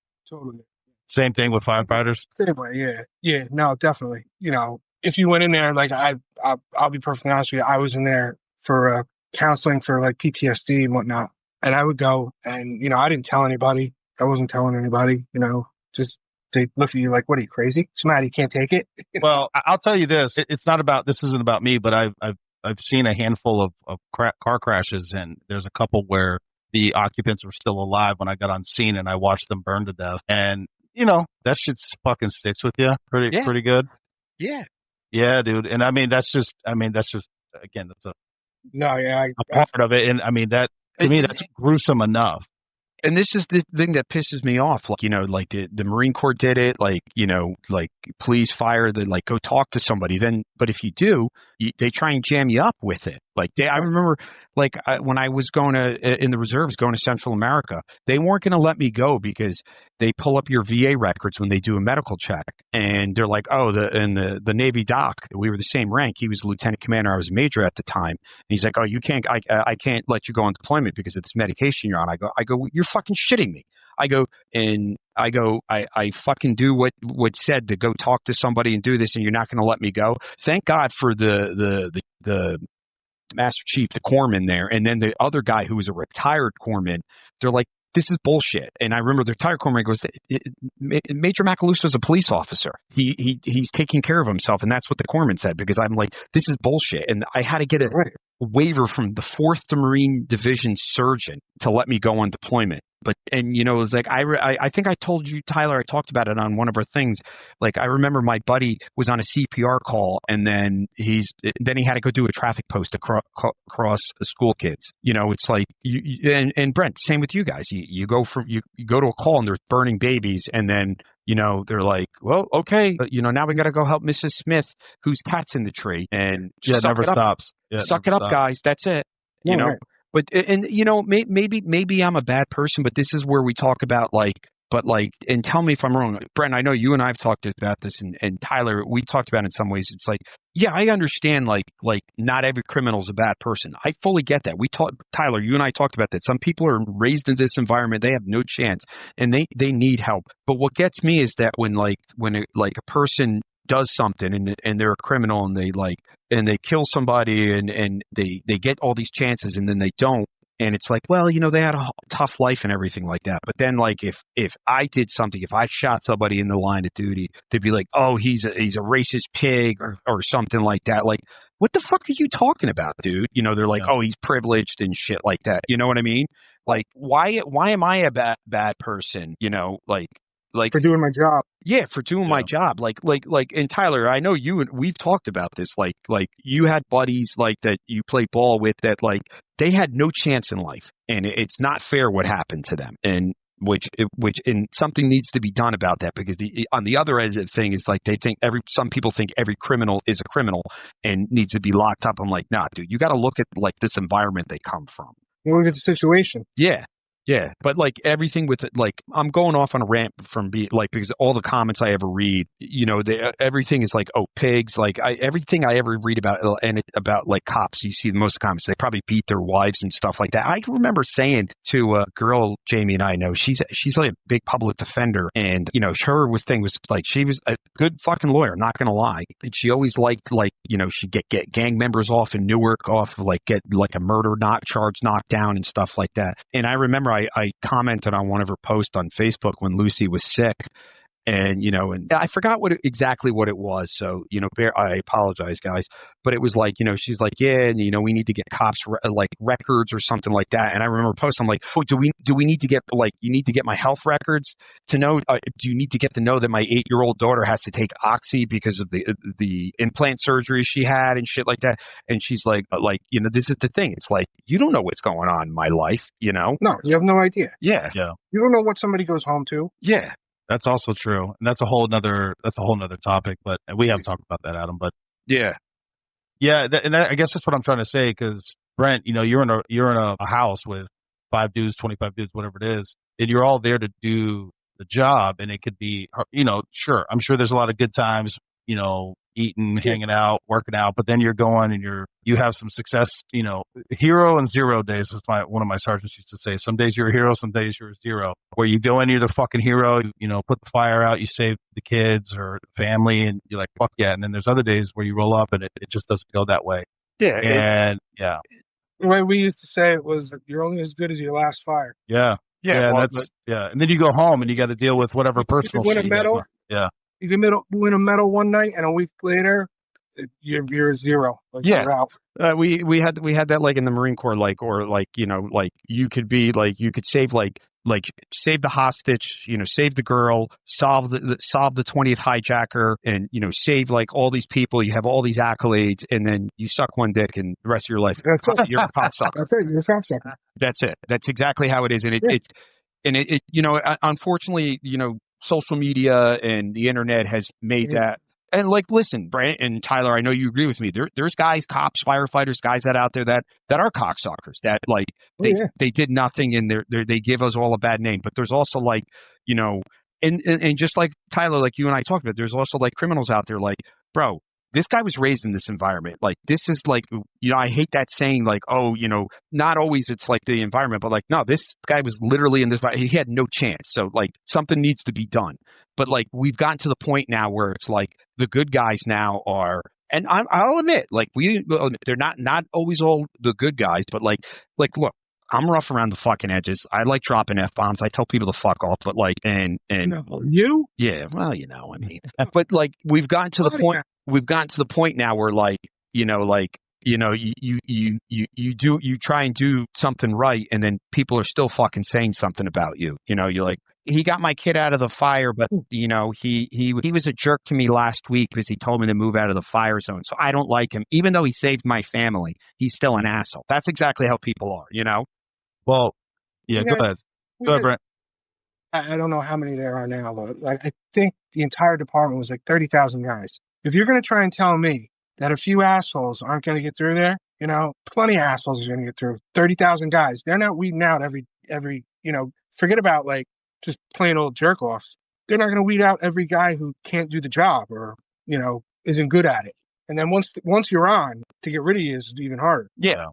Speaker 1: Same thing with firefighters.
Speaker 2: Same way, yeah. No, definitely. You know, if you went in there, like I'll be perfectly honest with you, I was in there for counseling for like PTSD and whatnot, and I would go, and you know, I didn't tell anybody. I wasn't telling anybody. You know, just. They look at you like, what are you, crazy? It's you can't take it.
Speaker 1: Well, I'll tell you this. It's not about, this isn't about me, but I've seen a handful of car crashes, and there's a couple where the occupants were still alive when I got on scene, and I watched them burn to death. And, you know, that shit fucking sticks with you pretty good.
Speaker 3: Yeah.
Speaker 1: Yeah, dude. And I mean, that's just, again, that's a part of it. And I mean, that, to me, that's gruesome enough.
Speaker 3: And this is the thing that pisses me off. Like, you know, like the Marine Corps did it, like, you know, like police, fire, like go talk to somebody. Then, but if you do, they try and jam you up with it. Like I remember, like when I was going in the reserves, going to Central America, they weren't going to let me go because they pull up your VA records when they do a medical check, and they're like, oh, the Navy doc, we were the same rank. He was a lieutenant commander, I was a major at the time. And he's like, oh, you can't, I can't let you go on deployment because of this medication you're on. I go, you're fucking shitting me. I fucking do what said to go talk to somebody and do this, and you're not going to let me go. Thank God for the Master Chief, the corpsman there, and then the other guy who was a retired corpsman. They're like, this is bullshit. And I remember the retired corpsman goes, Major Macaluso was a police officer. He's taking care of himself, and that's what the corpsman said, because I'm like, this is bullshit. And I had to get a waiver from the 4th Marine Division surgeon to let me go on deployment. But, and you know, it was like, I think I told you, Tyler, I talked about it on one of our things. Like, I remember my buddy was on a CPR call, and then he had to go do a traffic post across the school kids. You know, it's like, and Brent, same with you guys. You go to a call and there's burning babies, and then, you know, they're like, well, okay, but, you know, now we got to go help Mrs. Smith, whose cat's in the tree, and
Speaker 1: it never stops.
Speaker 3: Suck it up, guys. That's it. You know. Right. But, and you know, maybe I'm a bad person, but this is where we talk about and tell me if I'm wrong. Brent, I know you and I have talked about this, and Tyler, we talked about it in some ways. It's like, yeah, I understand, like not every criminal is a bad person. I fully get that. Tyler, you and I talked about that. Some people are raised in this environment, they have no chance, and they need help. But what gets me is that when a person does something and they're a criminal, and they kill somebody, and they get all these chances, and then they don't. And it's like, well, you know, they had a tough life and everything like that. But then, like, if I did something, if I shot somebody in the line of duty, they'd be like, oh, he's a racist pig or something like that. Like, what the fuck are you talking about, dude? You know, they're like, oh, he's privileged and shit like that. You know what I mean? Like, why am I a bad person? You know, like
Speaker 2: for doing my job.
Speaker 3: Yeah, for doing my job. Like, and Tyler, I know you and we've talked about this. Like you had buddies like that you play ball with that, like, they had no chance in life, and it's not fair what happened to them. And which something needs to be done about that, because on the other end of the thing is like some people think every criminal is a criminal and needs to be locked up. I'm like, nah, dude, you got to look at like this environment they come from.
Speaker 2: You look at the situation.
Speaker 3: Yeah. Yeah, but like everything with it, like I'm going off on a rant from being like because all the comments I ever read, everything is like, oh, pigs, like everything I ever read about and about like cops, you see most comments, they probably beat their wives and stuff like that. I can remember saying to a girl Jamie and I know, she's like a big public defender, and her thing was like she was a good fucking lawyer, not gonna lie, and she always liked like she'd get gang members off in Newark, off like get like a murder charge knocked down and stuff like that. And I remember I commented on one of her posts on Facebook when Lucy was sick. And, and I forgot exactly what it was. So, I apologize, guys. But it was like, she's like, yeah, and, we need to get cops like records or something like that. And I remember posting, I'm like, oh, do we need to get like, you need to get my health records to know, do you need to get to know that my 8-year-old daughter has to take Oxy because of the implant surgery she had and shit like that. And she's like, this is the thing. It's like, you don't know what's going on in my life,
Speaker 2: No, you have no idea.
Speaker 3: Yeah.
Speaker 1: Yeah.
Speaker 2: You don't know what somebody goes home to.
Speaker 3: Yeah.
Speaker 1: That's also true, and that's a whole nother topic. But we haven't talked about that, Adam. But
Speaker 3: yeah,
Speaker 1: I guess that's what I'm trying to say. Because Brent, you're in a house with 5 dudes, 25 dudes, whatever it is, and you're all there to do the job. And it could be, sure, I'm sure there's a lot of good times, eating, hanging out, working out. But then you're going and you have some success. Hero and zero days is one of my sergeants used to say. Some days you're a hero, some days you're a zero. Where you go in, you're the fucking hero. Put the fire out, you save the kids or family, and you're like, fuck yeah. And then there's other days where you roll up and it just doesn't go that way.
Speaker 3: Yeah,
Speaker 1: and yeah.
Speaker 2: The way we used to say it was, you're only as good as your last fire.
Speaker 1: Yeah.
Speaker 3: Yeah.
Speaker 1: Well, and then you go home and you got to deal with whatever personal
Speaker 2: win
Speaker 1: shit.
Speaker 2: A medal.
Speaker 1: Yeah.
Speaker 2: You can win a medal one night, and a week later, you're a zero. Like,
Speaker 3: yeah.
Speaker 2: You're out.
Speaker 3: We had that like in the Marine Corps, like, or like, like you could be like, you could save save the hostage, save the girl, solve the 20th hijacker, and save like all these people. You have all these accolades, and then you suck one dick, and the rest of your life you're a cocksucker.
Speaker 2: That's it. You're a cocksucker.
Speaker 3: That's it. That's exactly how it is, and it unfortunately, social media and the internet has made that. And like, listen, Brent and Tyler, I know you agree with me. There's guys, cops, firefighters, guys out there that are cocksuckers, that like they did nothing and they give us all a bad name. But there's also like, and just like Tyler, like you and I talked about, there's also like criminals out there, like, bro, this guy was raised in this environment. Like, this is like, I hate that saying, like, oh, not always it's like the environment, but like, no, this guy was literally in this, he had no chance. So like something needs to be done. But like, we've gotten to the point now where it's like the good guys now are, and I'll admit, like they're not always all the good guys, but like, look, I'm rough around the fucking edges. I like dropping F-bombs. I tell people to fuck off, but like, and
Speaker 2: you?
Speaker 3: Yeah, well, I mean, but like, we've gotten to the point now where like, you try and do something right, and then people are still fucking saying something about you. You're like, he got my kid out of the fire, but he was a jerk to me last week because he told me to move out of the fire zone. So I don't like him, even though he saved my family. He's still an asshole. That's exactly how people are.
Speaker 1: Well, yeah. Go ahead, Brent.
Speaker 2: I don't know how many there are now, but like, I think the entire department was like 30,000 guys. If you're going to try and tell me that a few assholes aren't going to get through there, plenty of assholes are going to get through. 30,000 guys. They're not weeding out every, forget about like just plain old jerk offs. They're not going to weed out every guy who can't do the job or, isn't good at it. And then once you're on, to get rid of you is even harder.
Speaker 1: Yeah.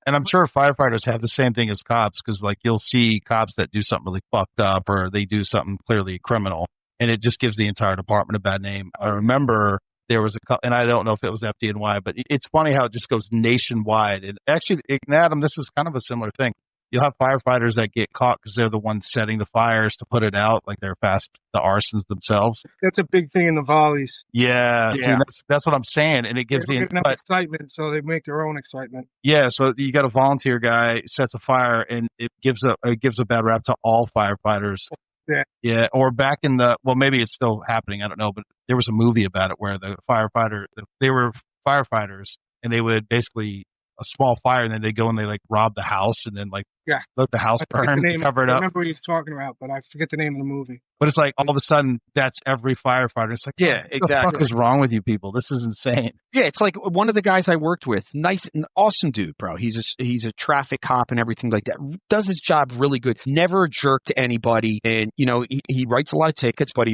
Speaker 1: And I'm sure firefighters have the same thing as cops, because like you'll see cops that do something really fucked up or they do something clearly criminal, and it just gives the entire department a bad name. I remember there was and I don't know if it was FDNY, but it's funny how it just goes nationwide. And actually, Adam, this is kind of a similar thing. You'll have firefighters that get caught because they're the ones setting the fires to put it out, like they're the arsons themselves.
Speaker 2: That's a big thing in the volleys.
Speaker 1: Yeah. See, that's what I'm saying, and it gives the
Speaker 2: excitement, so they make their own excitement.
Speaker 1: Yeah, so you got a volunteer guy sets a fire, and it gives a bad rap to all firefighters. Yeah. Or back in maybe it's still happening, I don't know, but there was a movie about it where they were firefighters, and they would basically a small fire, and then they go and they like rob the house, and then like
Speaker 2: Yeah.
Speaker 1: let the house
Speaker 2: I forget the
Speaker 1: burn,
Speaker 2: name.
Speaker 1: cover it
Speaker 2: I
Speaker 1: up.
Speaker 2: remember what he's talking about, but I forget the name of the movie.
Speaker 1: But it's like all of a sudden, that's every firefighter. It's like,
Speaker 3: Yeah,
Speaker 1: what
Speaker 3: exactly.
Speaker 1: the fuck is wrong with you people? This is insane.
Speaker 3: Yeah, it's like one of the guys I worked with, nice, awesome dude, bro. He's a traffic cop and everything like that. Does his job really good. Never a jerk to anybody, and he writes a lot of tickets. But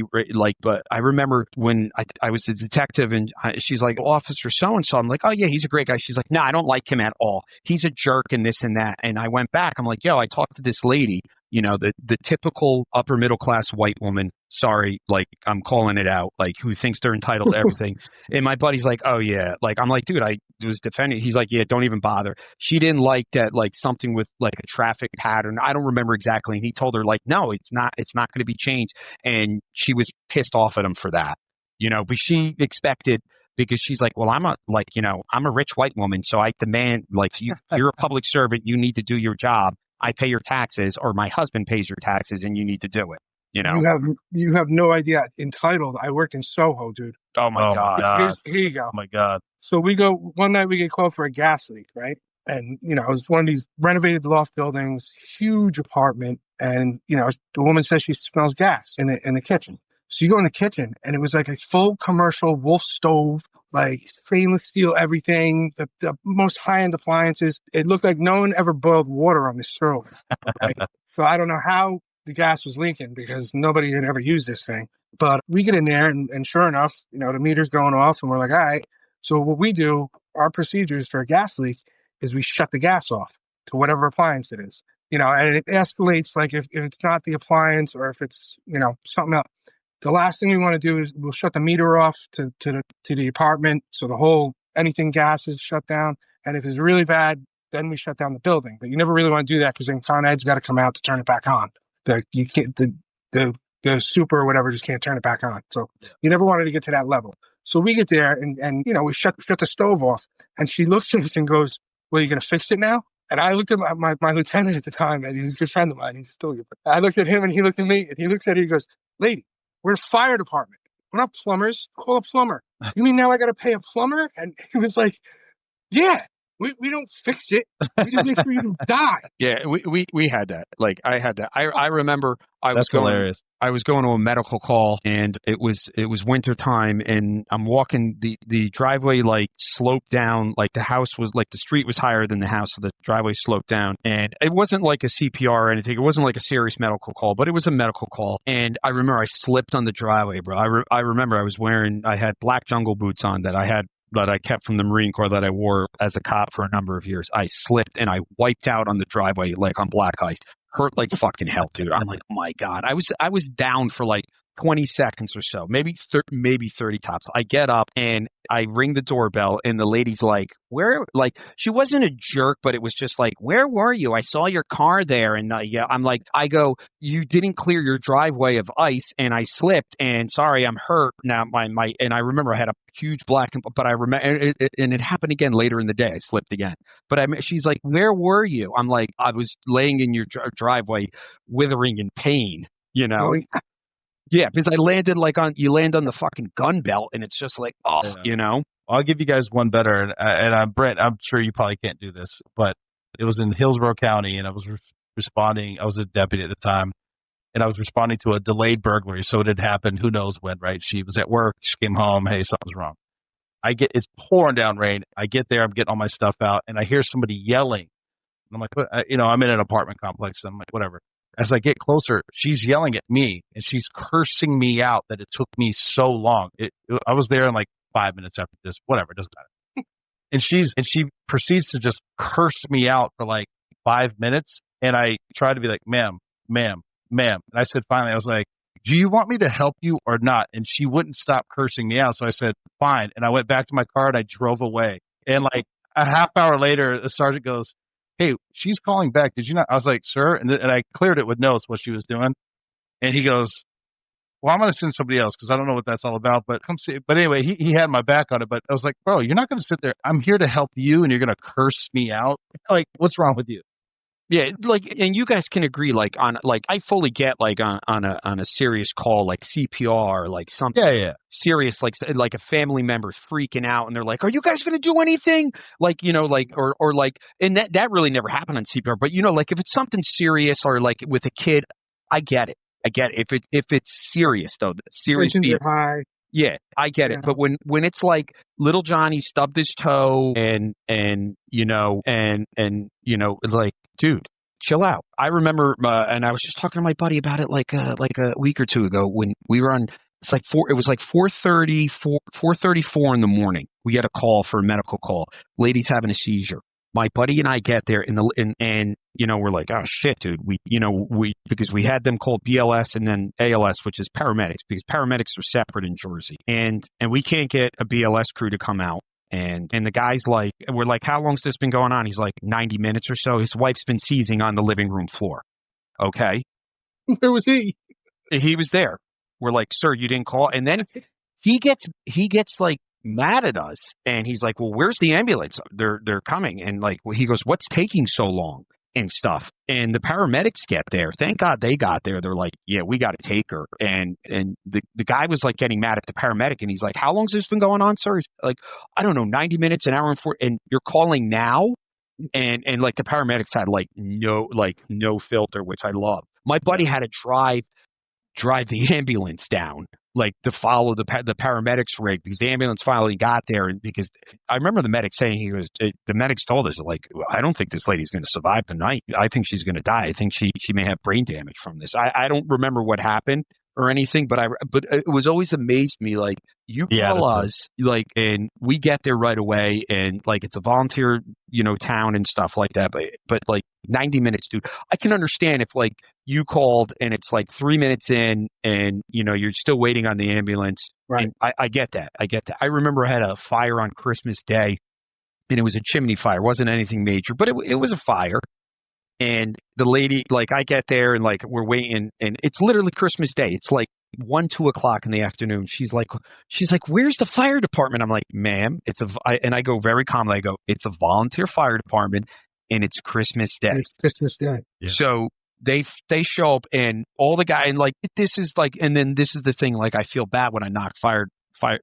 Speaker 3: but I remember when I was the detective, and she's like, Officer so and so. I'm like, oh yeah, he's a great guy. She's like, no, I don't like him at all. He's a jerk and this and that. And I went back. I'm like, yo, I talked to this lady. The typical upper middle class white woman. Sorry, like I'm calling it out, like who thinks they're entitled to everything. And my buddy's like, oh yeah, like I'm like, dude, I was defending. He's like, yeah, don't even bother. She didn't like that, like something with like a traffic pattern. I don't remember exactly. And he told her like, no, it's not going to be changed. And she was pissed off at him for that, but she expected, because she's like, well, I'm a rich white woman, so I demand, like, you're a public servant, you need to do your job. I pay your taxes, or my husband pays your taxes, and you need to do it.
Speaker 2: You have no idea. Entitled. I worked in Soho, dude.
Speaker 3: Oh my God.
Speaker 2: Here you go.
Speaker 1: Oh my God.
Speaker 2: So we go one night. We get called for a gas leak, right? And it was one of these renovated loft buildings, huge apartment, and the woman says she smells gas in the kitchen. So you go in the kitchen, and it was like a full commercial Wolf stove, like stainless steel, everything, the most high end appliances. It looked like no one ever boiled water on this stove. Right? So I don't know how the gas was leaking, because nobody had ever used this thing. But we get in there, and sure enough, the meter's going off, and we're like, all right. So what we do, our procedures for a gas leak, is we shut the gas off to whatever appliance it is. And it escalates, like if it's not the appliance, or if it's, something else. The last thing we want to do is we'll shut the meter off to the apartment, so anything gas is shut down. And if it's really bad, then we shut down the building. But you never really want to do that, because then Con Ed's got to come out to turn it back on. You can't, the super or whatever just can't turn it back on. So you never wanted to get to that level. So we get there, and we shut the stove off, and she looks at us and goes, well, you going to fix it now? And I looked at my lieutenant at the time, and he was a good friend of mine. He's still good. I looked at him, and he looked at me, and he looks at her, he goes, lady, we're a fire department. We're not plumbers. Call a plumber. You mean now I got to pay a plumber? And he was like, yeah, we don't fix it. We just make sure you don't die.
Speaker 3: Yeah, we had that. Like I had that. I remember
Speaker 1: That's hilarious.
Speaker 3: I was going to a medical call, and it was winter time, and I'm walking the driveway, like sloped down, like the house was like the street was higher than the house, so the driveway sloped down, and it wasn't like a CPR or anything. It wasn't like a serious medical call, but it was a medical call. And I remember I slipped on the driveway, bro. I remember I had black jungle boots on that I kept from the Marine Corps that I wore as a cop for a number of years. I slipped and I wiped out on the driveway like on black ice. Hurt like fucking hell, dude. I'm like, oh my God. I was down for like 20 seconds or so, maybe 30 tops. I get up and I ring the doorbell, and the lady's like, where? Like, she wasn't a jerk, but it was just like, where were you? I saw your car there. And I'm like, I go, you didn't clear your driveway of ice, and I slipped, and sorry, I'm hurt now. And I remember I had a huge black, but I remember, and it happened again later in the day. I slipped again, but she's like, where were you? I'm like, I was laying in your driveway, withering in pain, Yeah, because you land on the fucking gun belt, and it's just like,
Speaker 1: I'll give you guys one better, and Brent, I'm sure you probably can't do this, but it was in Hillsborough County, and I was responding. I was a deputy at the time, and I was responding to a delayed burglary. So it had happened, who knows when, right? She was at work, she came home, hey, something's wrong. It's pouring down rain. I get there, I'm getting all my stuff out, and I hear somebody yelling. And I'm like, I'm in an apartment complex, and I'm like, whatever. As I get closer, she's yelling at me, and she's cursing me out that it took me so long. I was there in like 5 minutes after this, whatever, it doesn't matter. And she proceeds to just curse me out for like 5 minutes. And I tried to be like, ma'am. And I said, finally, I was like, do you want me to help you or not? And she wouldn't stop cursing me out. So I said, fine. And I went back to my car and I drove away. And like a half hour later, the sergeant goes, hey, she's calling back. Did you not? I was like, sir. And I cleared it with notes what she was doing. And he goes, well, I'm going to send somebody else because I don't know what that's all about. But come see. But anyway, he had my back on it. But I was like, bro, you're not going to sit there. I'm here to help you, and you're going to curse me out. Like, what's wrong with you?
Speaker 3: Yeah, like, and you guys can agree, like on, like, I fully get, like on a serious call, like CPR, like something
Speaker 1: Yeah.
Speaker 3: serious, like a family member's freaking out, and they're like, "Are you guys going to do anything?" Like, like, or like, and that really never happened on CPR, but like if it's something serious or like with a kid, I get it. I get it. If it's serious though, serious.
Speaker 2: Tensions are high.
Speaker 3: Yeah, I get it. But when it's like little Johnny stubbed his toe and it's like, dude, chill out. I remember, and I was just talking to my buddy about it like a week or two ago when we were on. It's like it was like 4:34 in the morning. We get a call for a medical call. Lady's having a seizure. My buddy and I get there and we're like, oh shit, dude. Because we had them called BLS and then ALS, which is paramedics, because paramedics are separate in Jersey. And we can't get a BLS crew to come out. And the guy's like, we're like, how long's this been going on? He's like, 90 minutes or so. His wife's been seizing on the living room floor. Okay.
Speaker 2: Where was he?
Speaker 3: He was there. We're like, sir, you didn't call. And then he gets like mad at us, and he's like, well, where's the ambulance? They're coming. And like, he goes, what's taking so long and stuff? And the paramedics get there. Thank God they got there. They're like, yeah, we got to take her. And the guy was like getting mad at the paramedic, and he's like, how long's this been going on, sir? He's like, I don't know, 90 minutes, an hour and 4, and you're calling now? And like the paramedics had like no filter, which I love. My buddy had to drive the ambulance down, like to follow the paramedics rig, because the ambulance finally got there. And because I remember the medic saying, the medics told us, like, I don't think this lady's going to survive the night. I think she's going to die. I think she may have brain damage from this. I don't remember what happened or anything, but it was always amazed me, like, you call us, like, and we get there right away, and like it's a volunteer, town and stuff like that. But like 90 minutes, dude, I can understand if like you called and it's like 3 minutes in and you're still waiting on the ambulance.
Speaker 2: Right.
Speaker 3: And I get that. I remember I had a fire on Christmas Day, and it was a chimney fire. It wasn't anything major, but it was a fire. And the lady, like, I get there and like we're waiting, and it's literally Christmas Day. It's like 2 o'clock in the afternoon. She's like, where's the fire department? I'm like, ma'am, and I go very calmly. I go, it's a volunteer fire department, and it's Christmas Day.
Speaker 2: It's Christmas Day.
Speaker 3: Yeah. So they show up, and all the guy, and like, this is like, and then this is the thing, like, I feel bad when I knock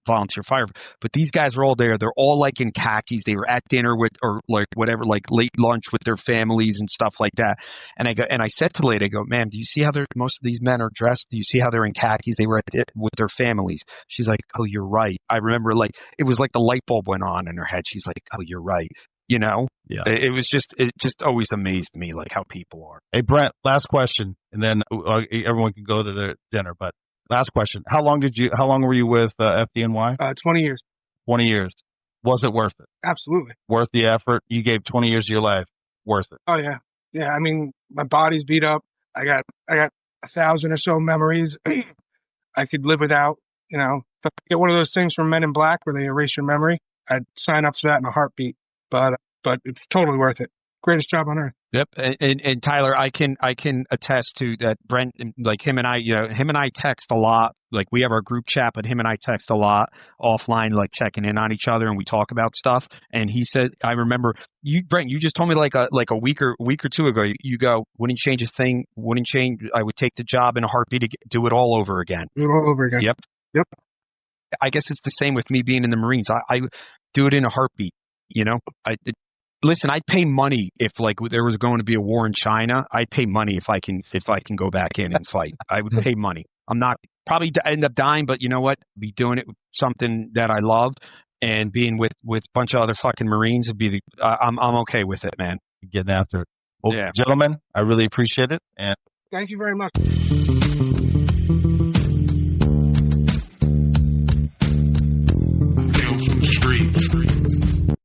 Speaker 3: volunteer fire, but these guys are all there. They're all like in khakis. They were at dinner with, or like whatever, like late lunch with their families and stuff like that. And I said to the lady, I go, ma'am, do you see how most of these men are dressed? Do you see how they're in khakis? They were with their families. She's like, oh, you're right. I remember, like, it was like the light bulb went on in her head. She's like, oh, you're right. Yeah. It just always amazed me, like, how people are.
Speaker 1: Hey, Brent, last question, and then everyone can go to their dinner, but last question. How long were you with FDNY?
Speaker 2: 20 years.
Speaker 1: 20 years. Was it worth it?
Speaker 2: Absolutely.
Speaker 1: Worth the effort? You gave 20 years of your life. Worth it.
Speaker 2: Oh yeah. Yeah. I mean, my body's beat up. I got 1,000 or so memories I could live without, If I get one of those things from Men in Black where they erase your memory, I'd sign up for that in a heartbeat. But it's totally worth it. Greatest job on earth.
Speaker 3: Yep. And Tyler, I can attest to that. Brent, like, him and I text a lot. Like, we have our group chat, but him and I text a lot offline, like checking in on each other, and we talk about stuff. And he said, I remember Brent, you just told me like a week or two ago, you go, wouldn't change a thing. I would take the job in a heartbeat to do it all over again.
Speaker 2: Do it all over again.
Speaker 3: Yep. I guess it's the same with me being in the Marines. I do it in a heartbeat. Listen, I'd pay money if like there was going to be a war in China. I'd pay money if I can go back in and fight. I would pay money. I'm not probably end up dying, but you know what? Be doing it with something that I loved, and being with a bunch of other fucking Marines would be I'm okay with it, man.
Speaker 1: Getting after it. Well, gentlemen, I really appreciate it, and
Speaker 2: thank you very much.